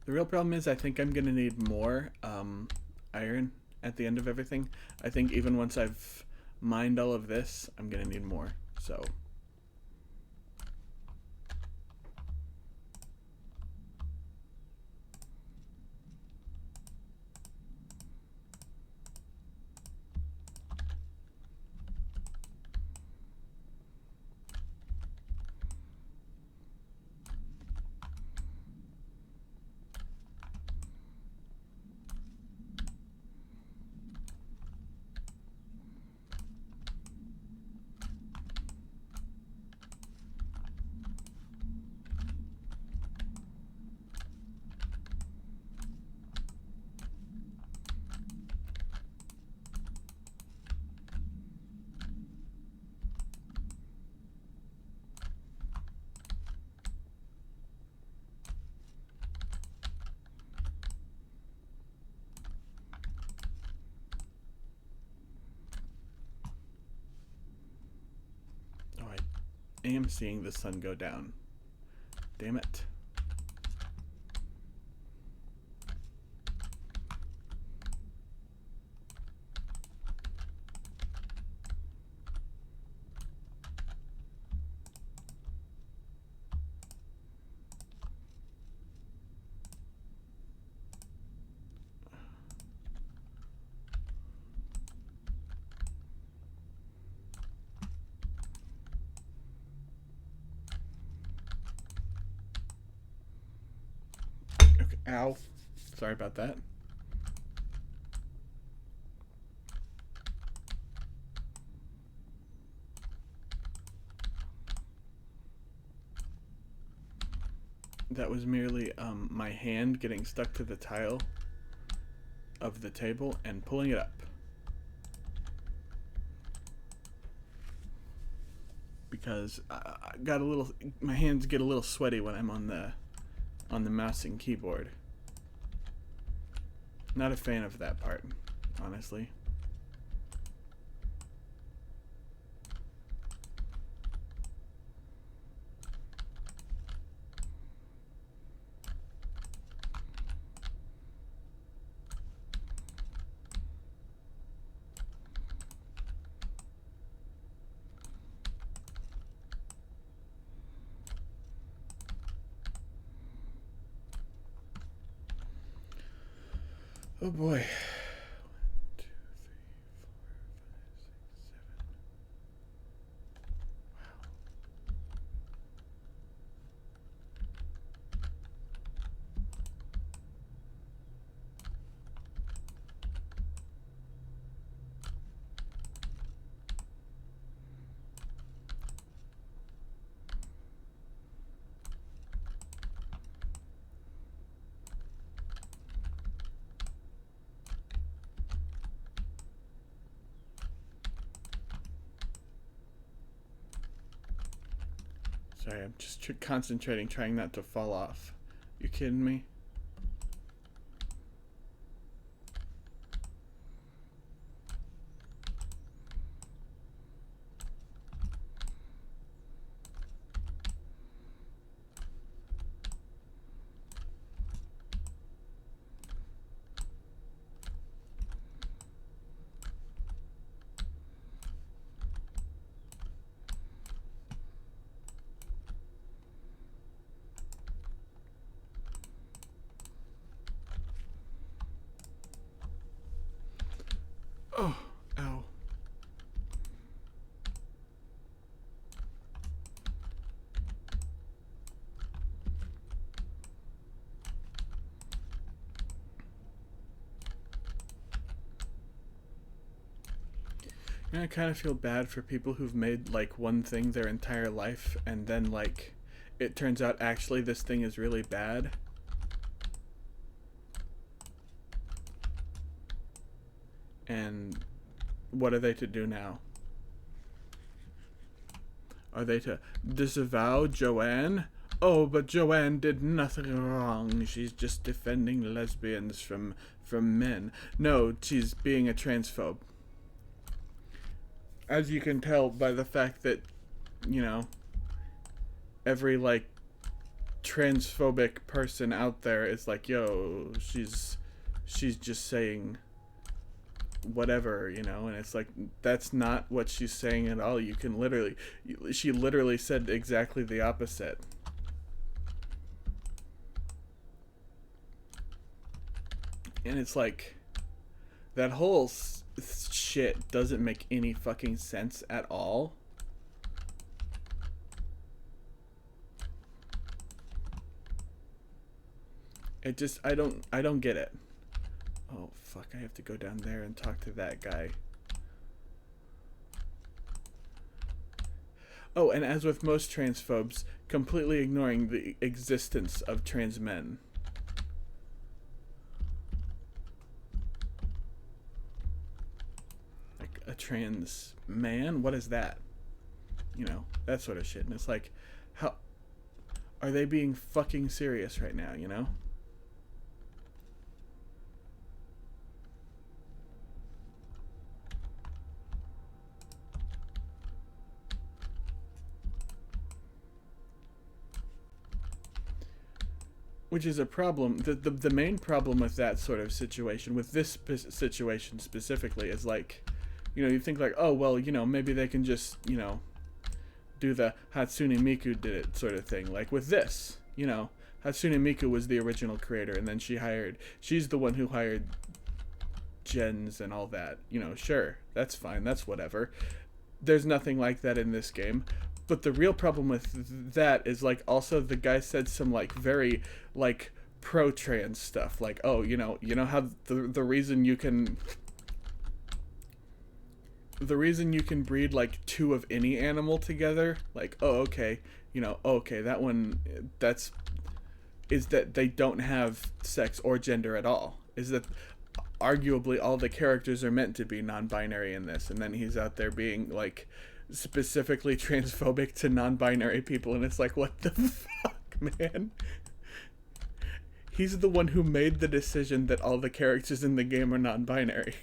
The real problem is I think I'm going to need more iron at the end of everything. I think even once I've mined all of this, I'm going to need more. So I am seeing the sun go down. Damn it. Okay. Ow. Sorry about that. That was merely my hand getting stuck to the tile of the table and pulling it up. Because I got a little, my hands get a little sweaty when I'm on the mouse and keyboard. Not a fan of that part, honestly. Oh boy. 1, 2, 3, 4, 5, 6, 7. Sorry, I'm just concentrating, trying not to fall off. You kidding me? Oh, ow. You know, I kind of feel bad for people who've made like one thing their entire life and then like it turns out actually this thing is really bad. And what are they to do now? Are they to disavow Joanne? Oh, but Joanne did nothing wrong. She's just defending lesbians from men. No, she's being a transphobe. As you can tell by the fact that, you know, every, like, transphobic person out there is like, yo, she's just saying whatever, you know, and it's like, that's not what she's saying at all. You can literally, she literally said exactly the opposite. And it's like, that whole shit doesn't make any fucking sense at all. It just, I don't get it. Oh, fuck, I have to go down there and talk to that guy. Oh, and as with most transphobes, completely ignoring the existence of trans men. Like, a trans man? What is that? You know, that sort of shit. And it's like, how... Are they being fucking serious right now, you know? Which is a problem. The main problem with that sort of situation, with this situation specifically, is like, you know, you think like, oh, well, you know, maybe they can just, you know, do the Hatsune Miku did it sort of thing. Like with this, you know, Hatsune Miku was the original creator, and then she's the one who hired gens and all that. You know, sure, that's fine, that's whatever. There's nothing like that in this game. But the real problem with that is, like, also the guy said some, like, very, like, pro-trans stuff. Like, oh, you know how the reason you can... The reason you can breed, like, two of any animal together, like, oh, okay, you know, okay, that one, is that they don't have sex or gender at all. Is that arguably all the characters are meant to be non-binary in this, and then he's out there being, like... specifically transphobic to non-binary people, and it's like, what the fuck, man? He's the one who made the decision that all the characters in the game are non-binary,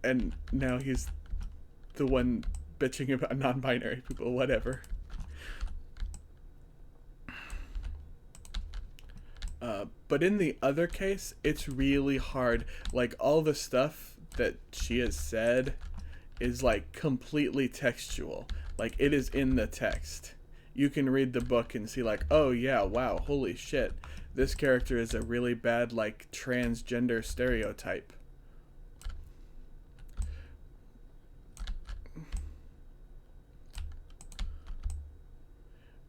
and now he's the one bitching about non-binary people. Whatever. But in the other case, it's really hard. Like, all the stuff that she has said is, like, completely textual. Like, it is in the text. You can read the book and see, like, oh yeah, wow, holy shit, this character is a really bad, like, transgender stereotype.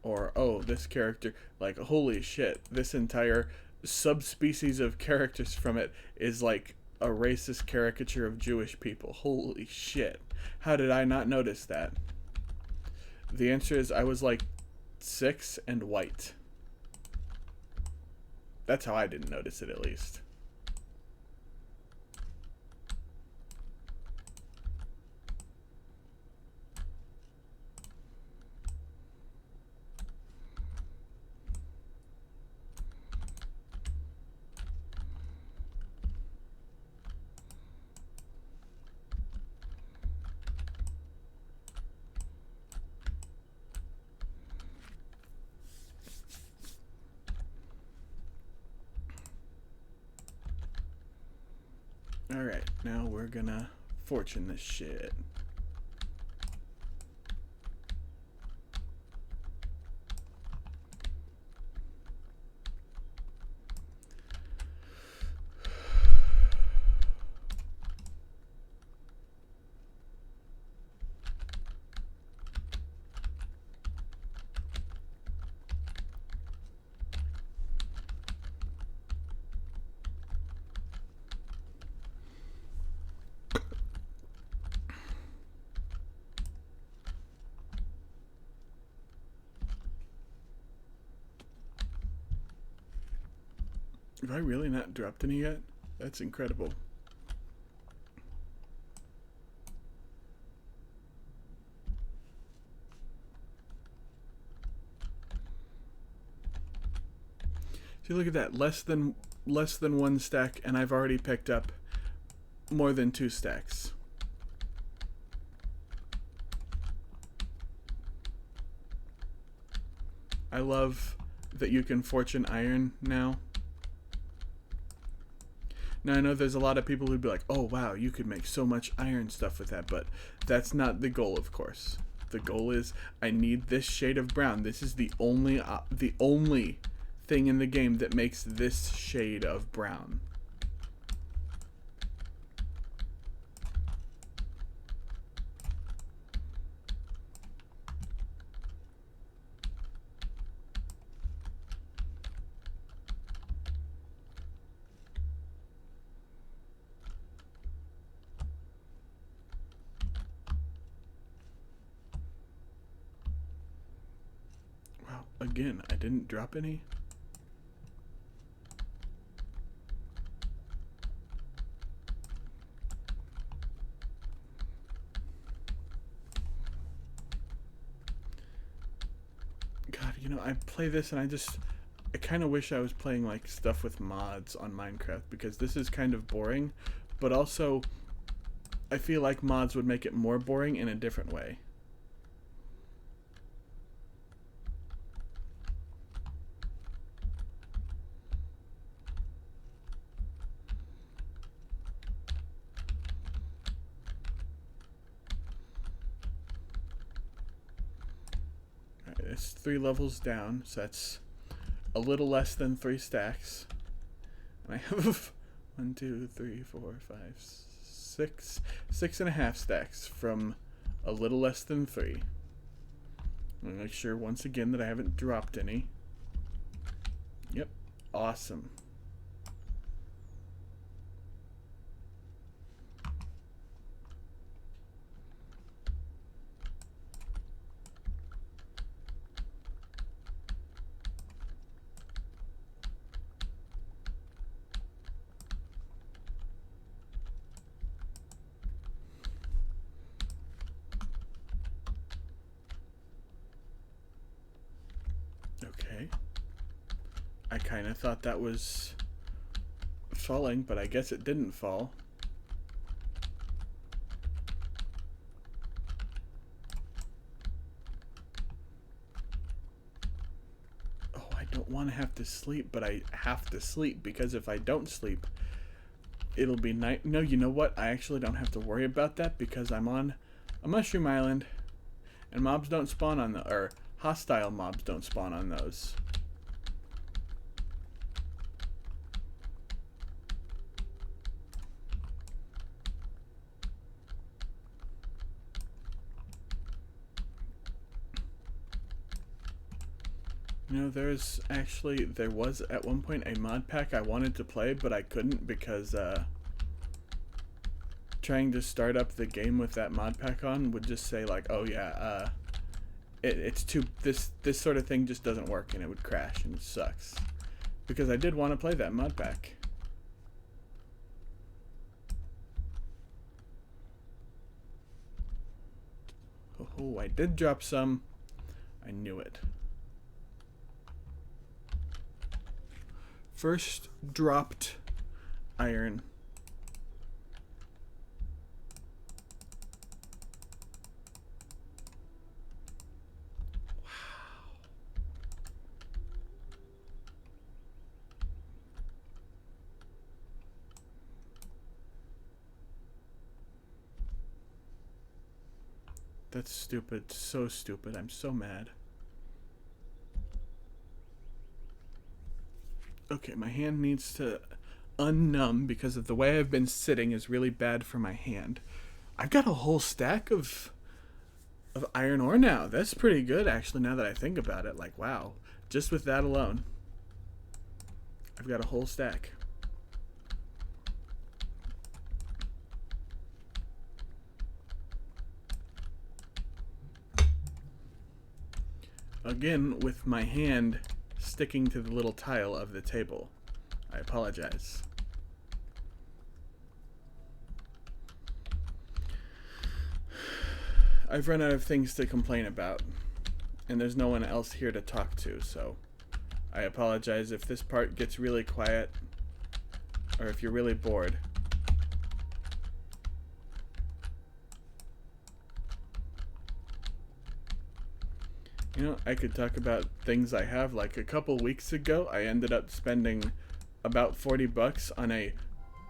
Or, oh, this character, like, holy shit, this entire subspecies of characters from it is, like, a racist caricature of Jewish people. Holy shit. How did I not notice that? The answer is I was like 6 and white. That's how I didn't notice it, at least. Alright, now we're gonna fortune this shit. Have I really not dropped any yet? That's incredible. See, look at that. Less than 1 stack, and I've already picked up more than 2 stacks. I love that you can fortune iron now. Now, I know there's a lot of people who'd be like, oh wow, you could make so much iron stuff with that, but that's not the goal, of course. The goal is, I need this shade of brown. This is the only thing in the game that makes this shade of brown. Wow, again, I didn't drop any. God, you know, I play this and I kind of wish I was playing like stuff with mods on Minecraft, because this is kind of boring, but also I feel like mods would make it more boring in a different way. Alright, it's 3 levels down, so that's a little less than 3 stacks. And I have 1, 2, 3, 4, 5, 6, 6.5 stacks from a little less than 3. I'm gonna make sure once again that I haven't dropped any. Yep, awesome. Okay. I kind of thought that was falling, but I guess it didn't fall. Oh, I don't want to have to sleep, but I have to sleep, because if I don't sleep, it'll be night. No, you know what? I actually don't have to worry about that, because I'm on a mushroom island, and mobs don't spawn on the, or hostile mobs don't spawn on those. You know, there was at one point a mod pack I wanted to play, but I couldn't because trying to start up the game with that mod pack on would just say like, oh yeah, it's too, this sort of thing just doesn't work, and it would crash, and it sucks. Because I did want to play that mod pack. Oh, I did drop some. I knew it. First dropped iron. Wow. That's stupid. So stupid. I'm so mad. Okay, my hand needs to unnumb because of the way I've been sitting is really bad for my hand. I've got a whole stack of iron ore now. That's pretty good, actually, now that I think about it. Like, wow. Just with that alone, I've got a whole stack. Again, with my hand sticking to the little tile of the table. I apologize. I've run out of things to complain about, and there's no one else here to talk to, so I apologize if this part gets really quiet, or if you're really bored. You know, I could talk about things I have. Like a couple weeks ago, I ended up spending about $40 on a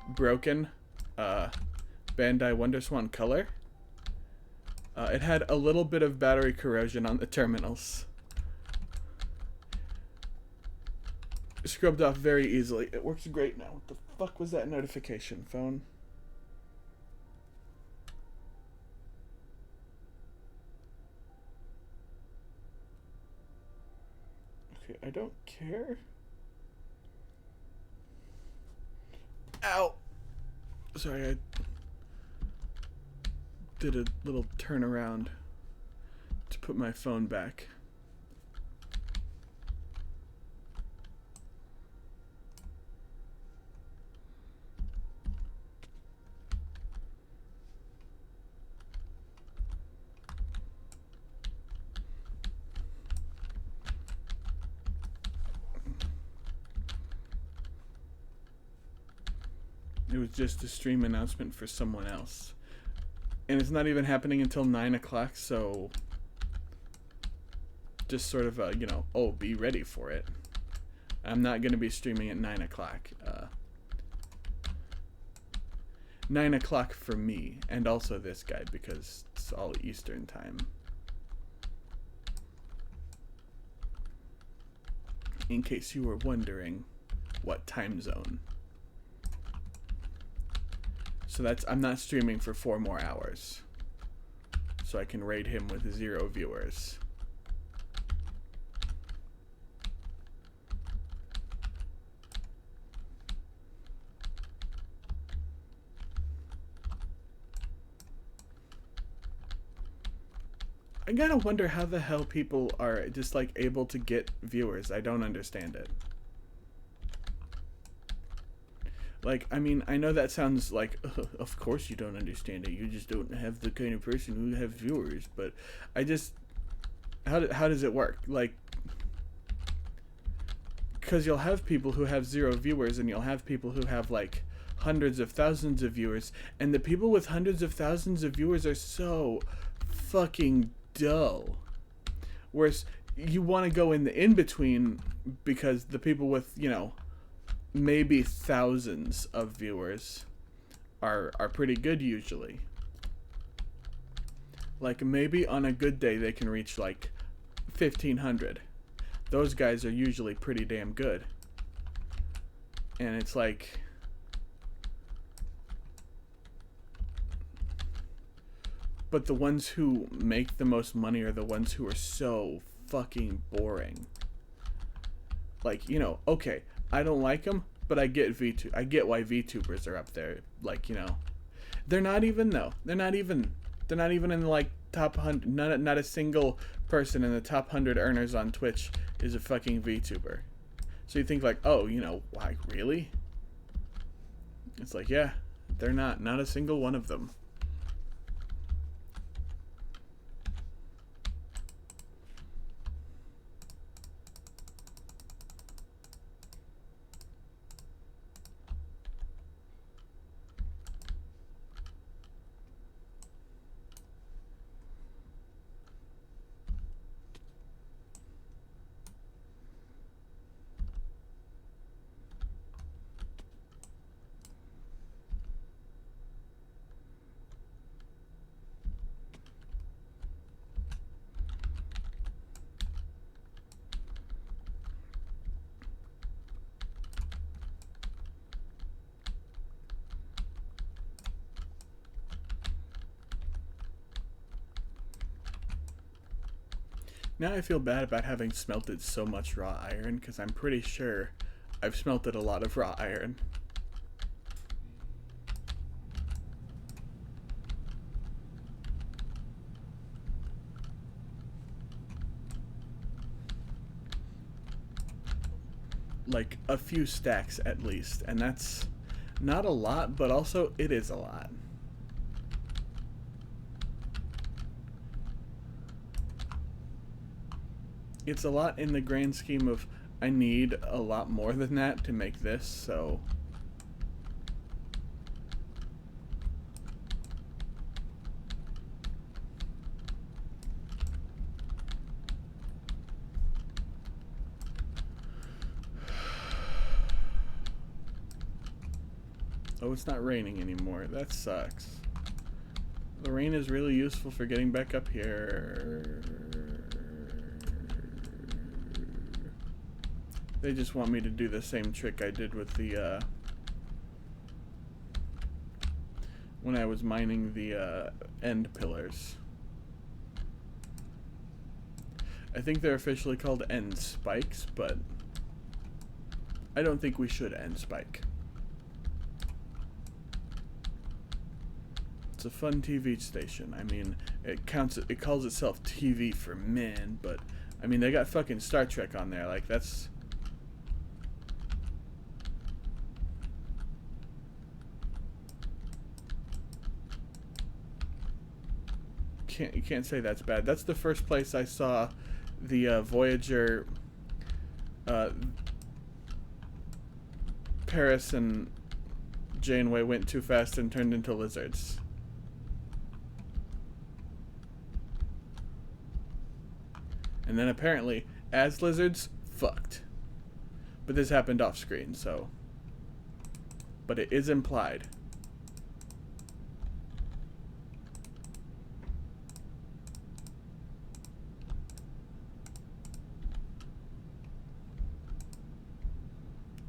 broken Bandai Wonderswan Color. It had a little bit of battery corrosion on the terminals. It scrubbed off very easily. It works great now. What the fuck was that notification, phone? Okay, I don't care. Ow! Sorry, I did a little turnaround to put my phone back. It was just a stream announcement for someone else. And it's not even happening until 9 o'clock, so just sort of, you know, oh, be ready for it. I'm not going to be streaming at 9 o'clock. 9 o'clock for me, and also this guy, because it's all Eastern time. In case you were wondering what time zone. So that's, I'm not streaming for 4 more hours. So I can raid him with 0 viewers. I gotta wonder how the hell people are just like able to get viewers. I don't understand it. Like, I mean, I know that sounds like, of course you don't understand it. You just don't have the kind of person who have viewers. But I just, how does it work? Like, because you'll have people who have 0 viewers, and you'll have people who have like hundreds of thousands of viewers, and the people with hundreds of thousands of viewers are so fucking dull. Whereas you want to go in the in-between, because the people with, you know, maybe thousands of viewers are pretty good usually. Like, maybe on a good day they can reach like 1,500. Those guys are usually pretty damn good. And it's like, but the ones who make the most money are the ones who are so fucking boring. Like, you know, okay, I don't like them, but I get I get why VTubers are up there. Like, you know, they're not even though. They're not even in the like top 100. Not a single person in the top 100 earners on Twitch is a fucking VTuber. So you think like, oh, you know, why really? It's like, yeah, they're not a single one of them. Now I feel bad about having smelted so much raw iron, because I'm pretty sure I've smelted a lot of raw iron. like a few stacks at least, and that's not a lot, but also it is a lot. It's a lot in the grand scheme of I need a lot more than that to make this, so oh, it's not raining anymore. That sucks. The rain is really useful for getting back up here. They just want me to do the same trick I did with the, when I was mining the, end pillars. I think they're officially called end spikes, but I don't think we should end spike. It's a fun TV station. I mean, it calls itself TV for men, but I mean, they got fucking Star Trek on there. Like, that's... You can't say that's bad. That's the first place I saw the Voyager, Paris and Janeway went too fast and turned into lizards. And then apparently, as lizards, fucked. But this happened off screen, so... But it is implied.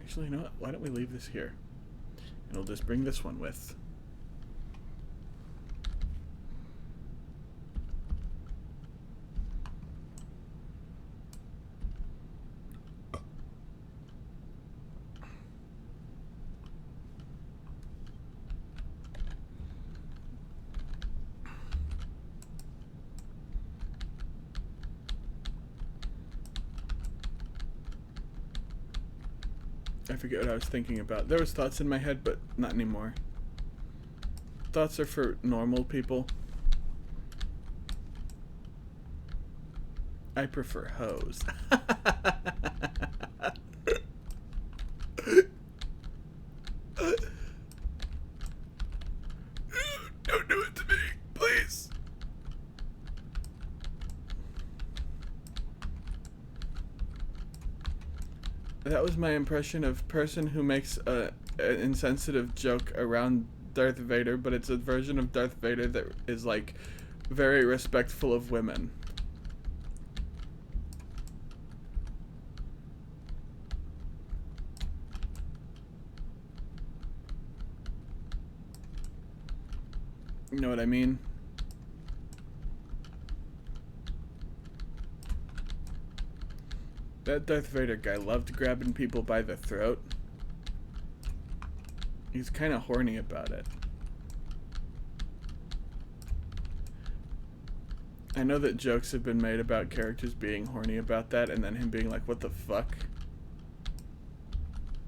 Actually, you know what? Why don't we leave this here? And we'll just bring this one with. I forget what I was thinking about. There was thoughts in my head, but not anymore. Thoughts are for normal people. I prefer hoes. Don't do it to me, please. That was my impression of person who makes an insensitive joke around Darth Vader, but it's a version of Darth Vader that is, like, very respectful of women. You know what I mean? That Darth Vader guy loved grabbing people by the throat. He's kind of horny about it. I know that jokes have been made about characters being horny about that, and then him being like, "What the fuck?"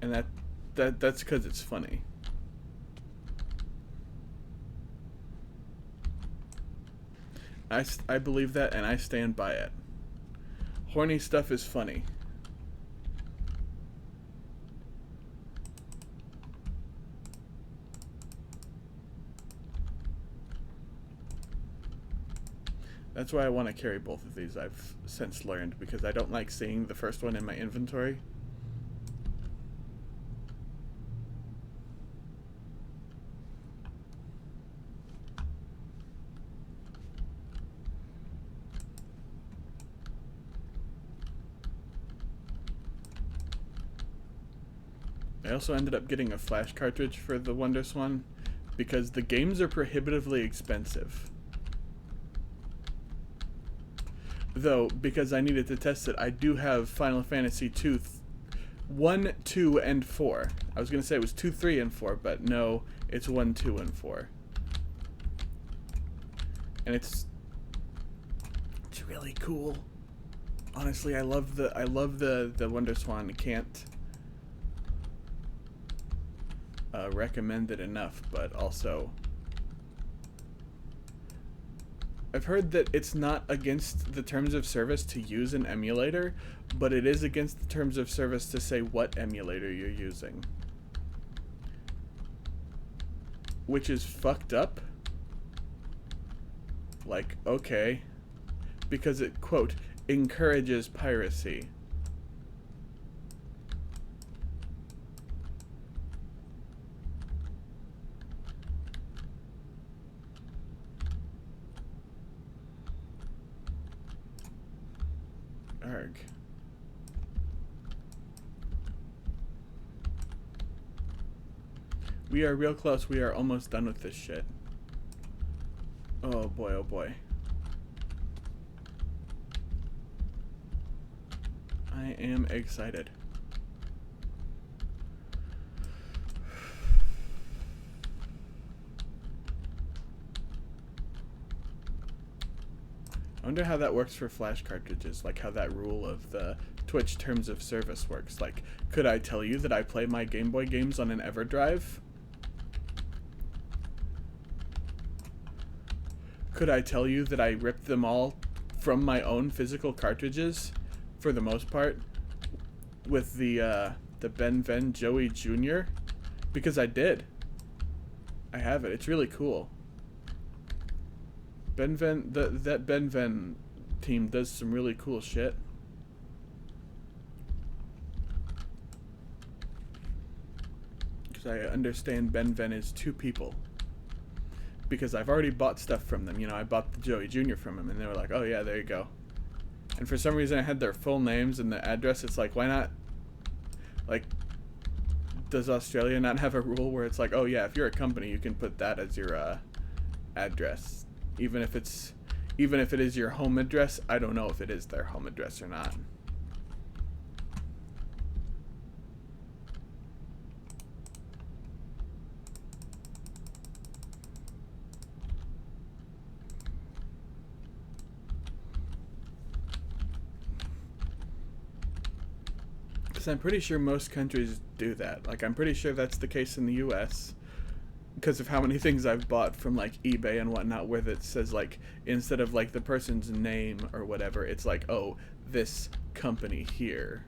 And that's because it's funny. I believe that, and I stand by it. Horny stuff is funny. That's why I want to carry both of these, I've since learned, because I don't like seeing the first one in my inventory. I also ended up getting a flash cartridge for the WonderSwan because the games are prohibitively expensive. Though, because I needed to test it, I do have Final Fantasy 1, 2, and 4. I was going to say it was 2, 3, and 4, but no, it's 1, 2, and 4. And it's really cool. Honestly, I love the WonderSwan. Can't recommended enough, but also I've heard that it's not against the terms of service to use an emulator, but it is against the terms of service to say what emulator you're using. Which is fucked up. Like, okay. Because it, quote, encourages piracy. Arg. We are real close. We are almost done with this shit. Oh boy, oh boy. I am excited. I wonder how that works for flash cartridges, like how that rule of the Twitch terms of service works. Like, could I tell you that I play my Game Boy games on an EverDrive? Could I tell you that I ripped them all from my own physical cartridges, for the most part, with the Ben Ven Joey Jr.? Because I did. I have it. It's really cool. Ben Ven, that Ben Ven team does some really cool shit. Because I understand Ben Ven is two people. Because I've already bought stuff from them. You know, I bought the Joey Jr. from him, and they were like, oh yeah, there you go. And for some reason I had their full names and the address. It's like, why not? Like, does Australia not have a rule where it's like, oh yeah, if you're a company, you can put that as your address, even if it is your home address? I don't know if it is their home address or not. Because I'm pretty sure most countries do that. Like, I'm pretty sure that's the case in the US. Because of how many things I've bought from, like, eBay and whatnot, where it says, like, instead of, like, the person's name or whatever, it's like, oh, this company here.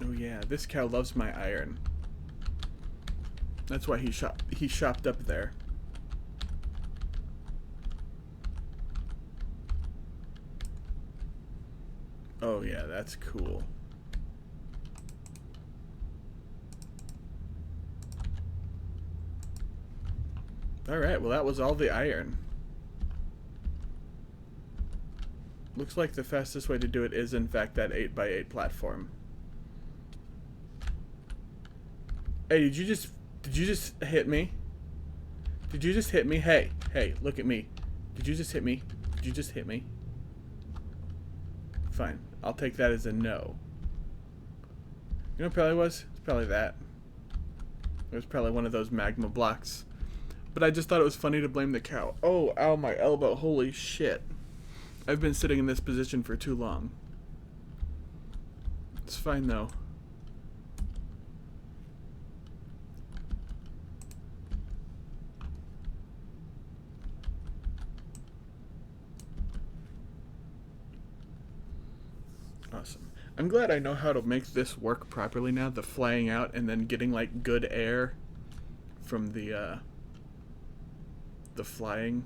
Oh yeah, this cow loves my iron. That's why he shopped up there. Oh yeah, that's cool. Alright, well that was all the iron. Looks like the fastest way to do it is in fact that 8x8 platform. Hey, did you just hit me? Did you just hit me? Hey, look at me. Did you just hit me? Did you just hit me? Fine. I'll take that as a no. You know what it probably was? It's probably that. It was probably one of those magma blocks. But I just thought it was funny to blame the cow. Oh, ow, my elbow. Holy shit. I've been sitting in this position for too long. It's fine, though. Awesome. I'm glad I know how to make this work properly now, the flying out and then getting like good air from the flying.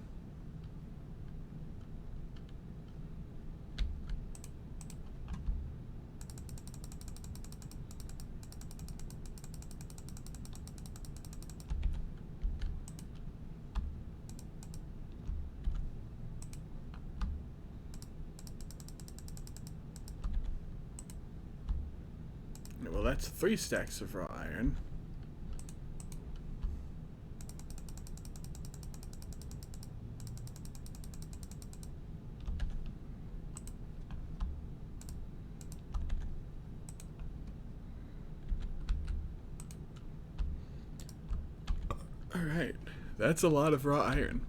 Well, that's 3 stacks of raw iron. Alright, that's a lot of raw iron.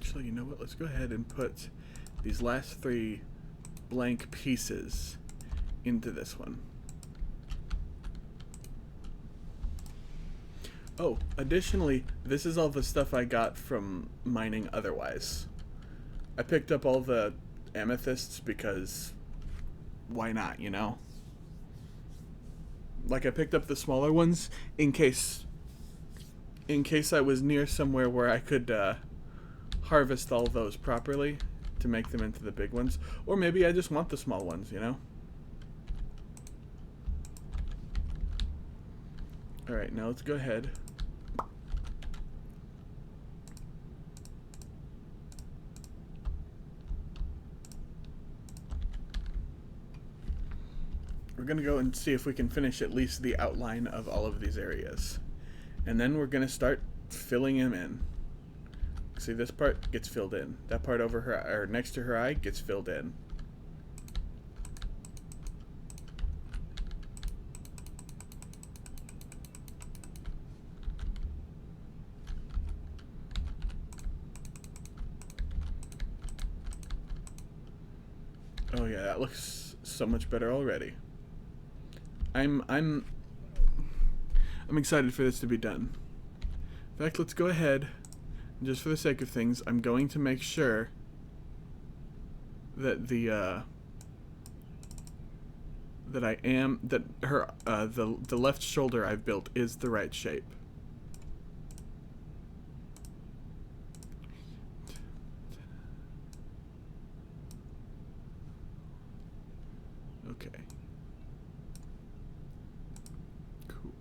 actually, you know what? Let's go ahead and put these last 3 blank pieces into this one. Oh, additionally, this is all the stuff I got from mining otherwise. I picked up all the amethysts because why not, you know? Like, I picked up the smaller ones in case I was near somewhere where I could harvest all those properly to make them into the big ones. Or maybe I just want the small ones, you know? Alright, now let's go ahead. We're going to go and see if we can finish at least the outline of all of these areas. And then we're going to start filling them in. See, this part gets filled in. That part over her, or next to her eye, gets filled in. Oh yeah, that looks so much better already. I'm excited for this to be done. In fact, let's go ahead, and just for the sake of things, I'm going to make sure that the left shoulder I've built is the right shape. Okay. Cool.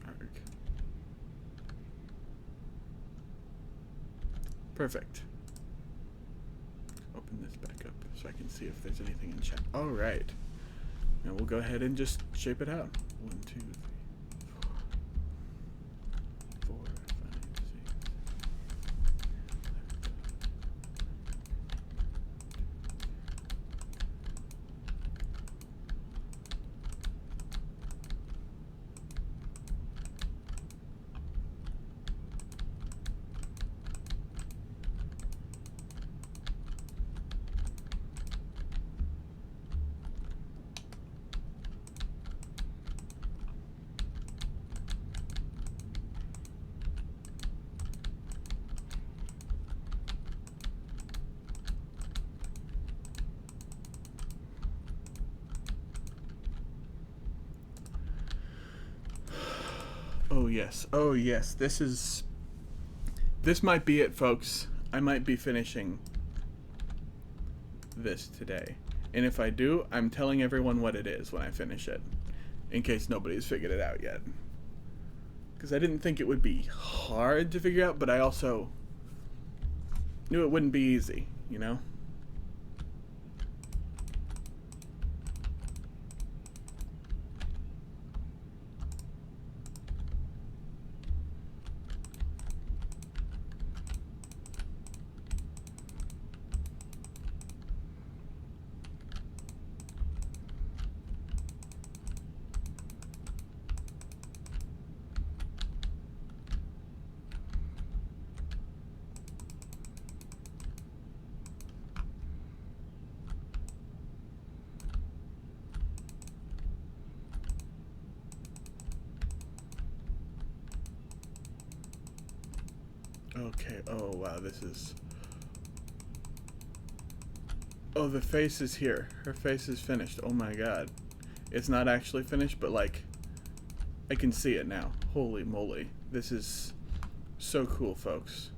Arg. Perfect. Open this back up so I can see if there's anything in chat. All right. Now we'll go ahead and just shape it out. 1, 2, 3, 4, 5, 6. Oh yes, oh yes, this might be it, folks. I might be finishing this today. And if I do, I'm telling everyone what it is when I finish it, in case nobody's figured it out yet. Because I didn't think it would be hard to figure out, but I also knew it wouldn't be easy, you know? Okay, oh wow, this is... Oh, the face is here. Her face is finished. Oh my god. It's not actually finished, but like, I can see it now. Holy moly. This is so cool, folks.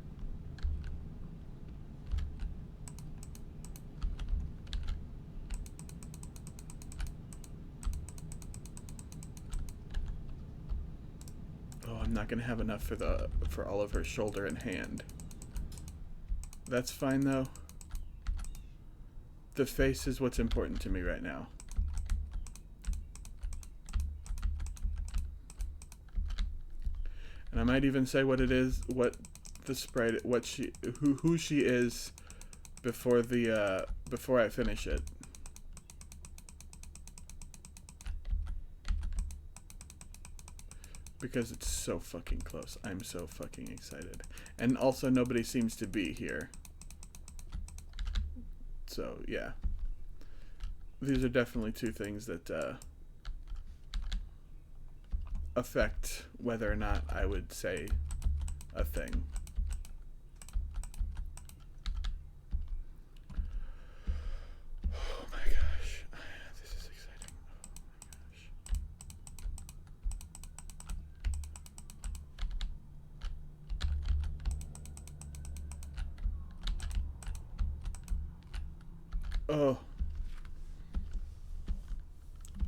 I'm not gonna have enough for all of her shoulder and hand. That's fine though. The face is what's important to me right now. And I might even say what it is, what the sprite, what she, who she is, before I finish it. because it's so fucking close. I'm so fucking excited. And also nobody seems to be here. So, yeah. These are definitely two things that affect whether or not I would say a thing. Oh my gosh. This is exciting. Oh my gosh. Oh.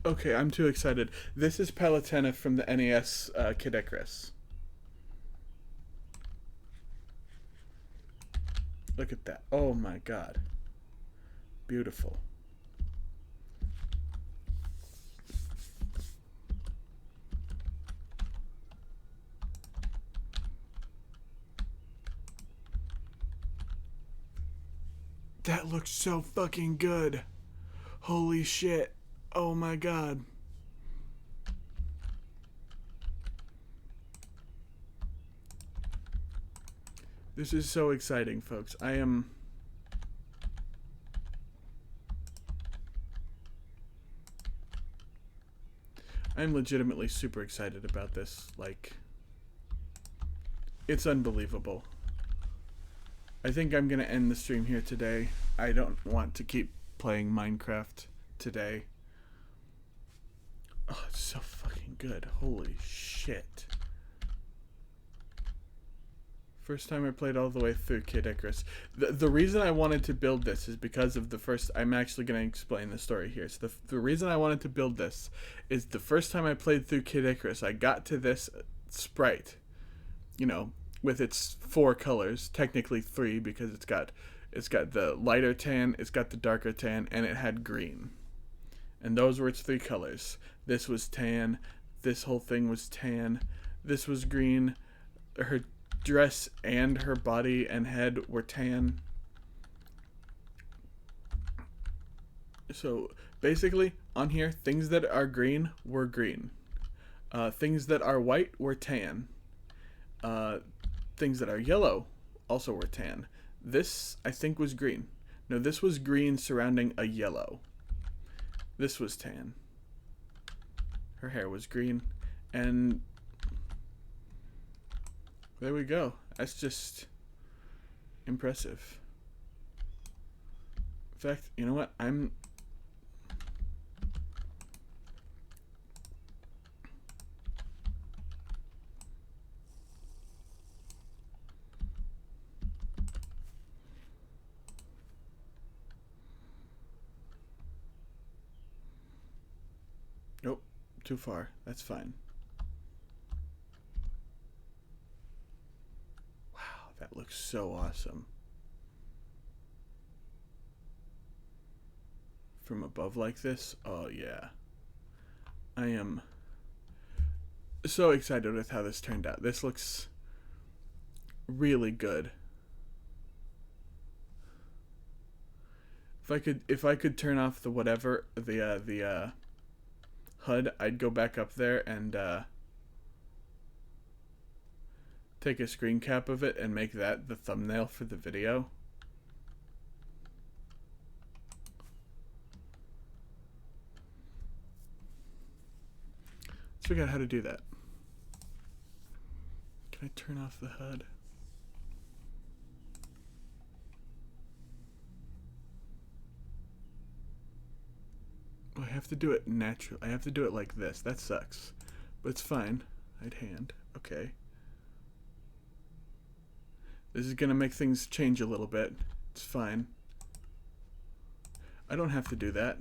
Okay, I'm too excited. This is Palutena from the NES Kid Icarus. Look at that. Oh my god. Beautiful. That looks so fucking good. Holy shit. Oh my god. This is so exciting, folks. I'm legitimately super excited about this. Like, it's unbelievable. I think I'm gonna end the stream here today. I don't want to keep playing Minecraft today. Oh, it's so fucking good. Holy shit. First time I played all the way through Kid Icarus. The reason I wanted to build this is because of the first... I'm actually going to explain the story here. So the reason I wanted to build this is the first time I played through Kid Icarus, I got to this sprite, you know, with its 4 colors, technically 3 because it's got the lighter tan, it's got the darker tan, and it had green. And those were its 3 colors. This was tan, this whole thing was tan, this was green, her dress and her body and head were tan. So basically on here, things that are green were green. Things that are white were tan. Things that are yellow also were tan. This, I think, was green. No, this was green surrounding a yellow. This was tan. Her hair was green. And there we go. That's just impressive. In fact, you know what? Nope, too far. That's fine. That looks so awesome. From above like this, oh yeah. I am so excited with how this turned out. This looks really good. If I could turn off the whatever, the HUD, I'd go back up there and take a screen cap of it and make that the thumbnail for the video. Let's figure out how to do that. Can I turn off the HUD? Oh, I have to do it natural. I have to do it like this. That sucks. But it's fine. Right hand. Okay. This is gonna make things change a little bit. It's fine. I don't have to do that.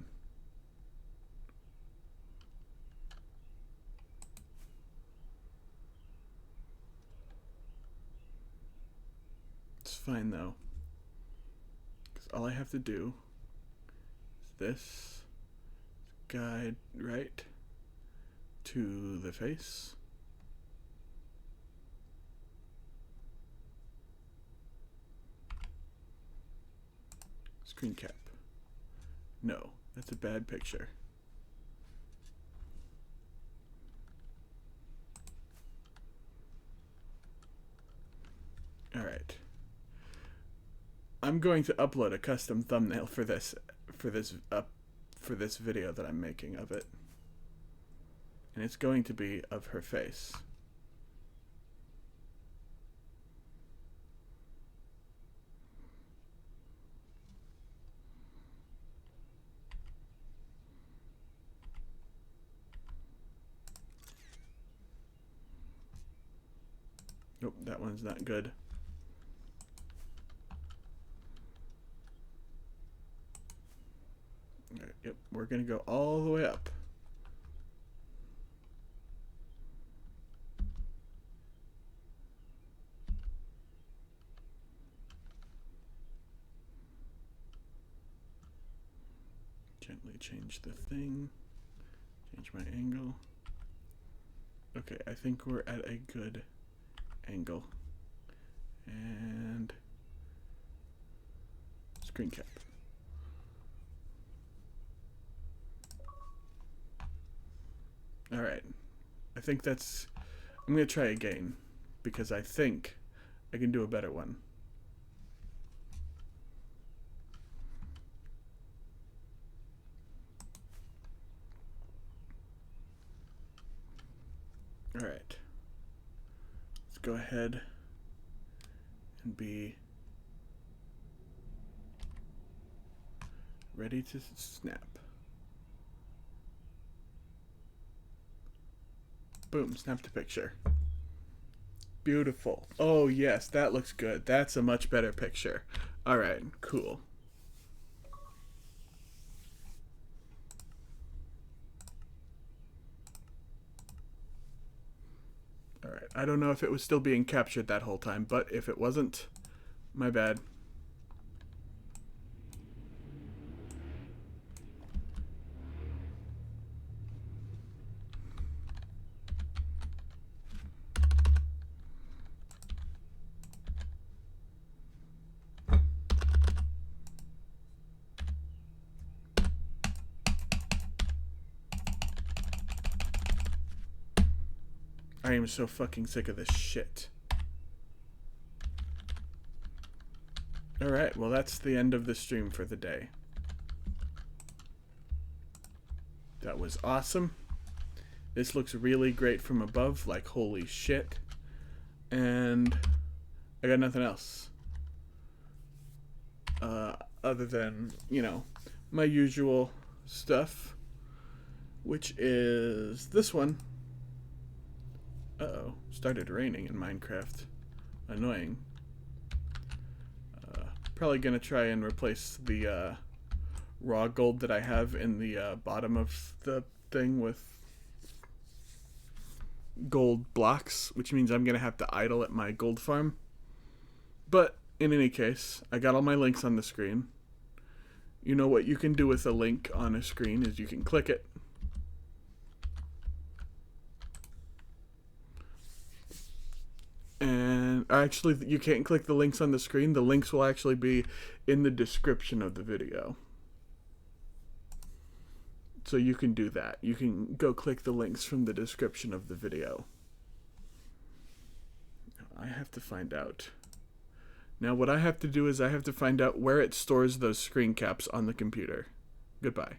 It's fine though. Because all I have to do is this. Guide right to the face. Screen cap. No, that's a bad picture. I'm going to upload a custom thumbnail for this video that I'm making of it. And it's going to be of her face. Nope, that one's not good. All right, yep, we're gonna go all the way up. Gently change the thing, change my angle. Okay, I think we're at a good angle. And screen cap. All right, I think that's, I'm gonna try again because I think I can do a better one. All right, let's go ahead and be ready to snap. Boom, snapped a picture. Beautiful. Oh yes, that looks good. That's a much better picture. All right, cool. All right, I don't know if it was still being captured that whole time, but if it wasn't, my bad. I am so fucking sick of this shit. Alright, well that's the end of the stream for the day. That was awesome. This looks really great from above, like holy shit. And I got nothing else. Other than, you know, my usual stuff, which is this one. Uh-oh, started raining in Minecraft. Annoying. Probably gonna try and replace the raw gold that I have in the bottom of the thing with gold blocks, which means I'm gonna have to idle at my gold farm. But in any case, I got all my links on the screen. You know what you can do with a link on a screen is you can click it. And actually, you can't click the links on the screen. The links will actually be in the description of the video. So you can do that. You can go click the links from the description of the video. I have to find out. Now what I have to do is I have to find out where it stores those screen caps on the computer. Goodbye.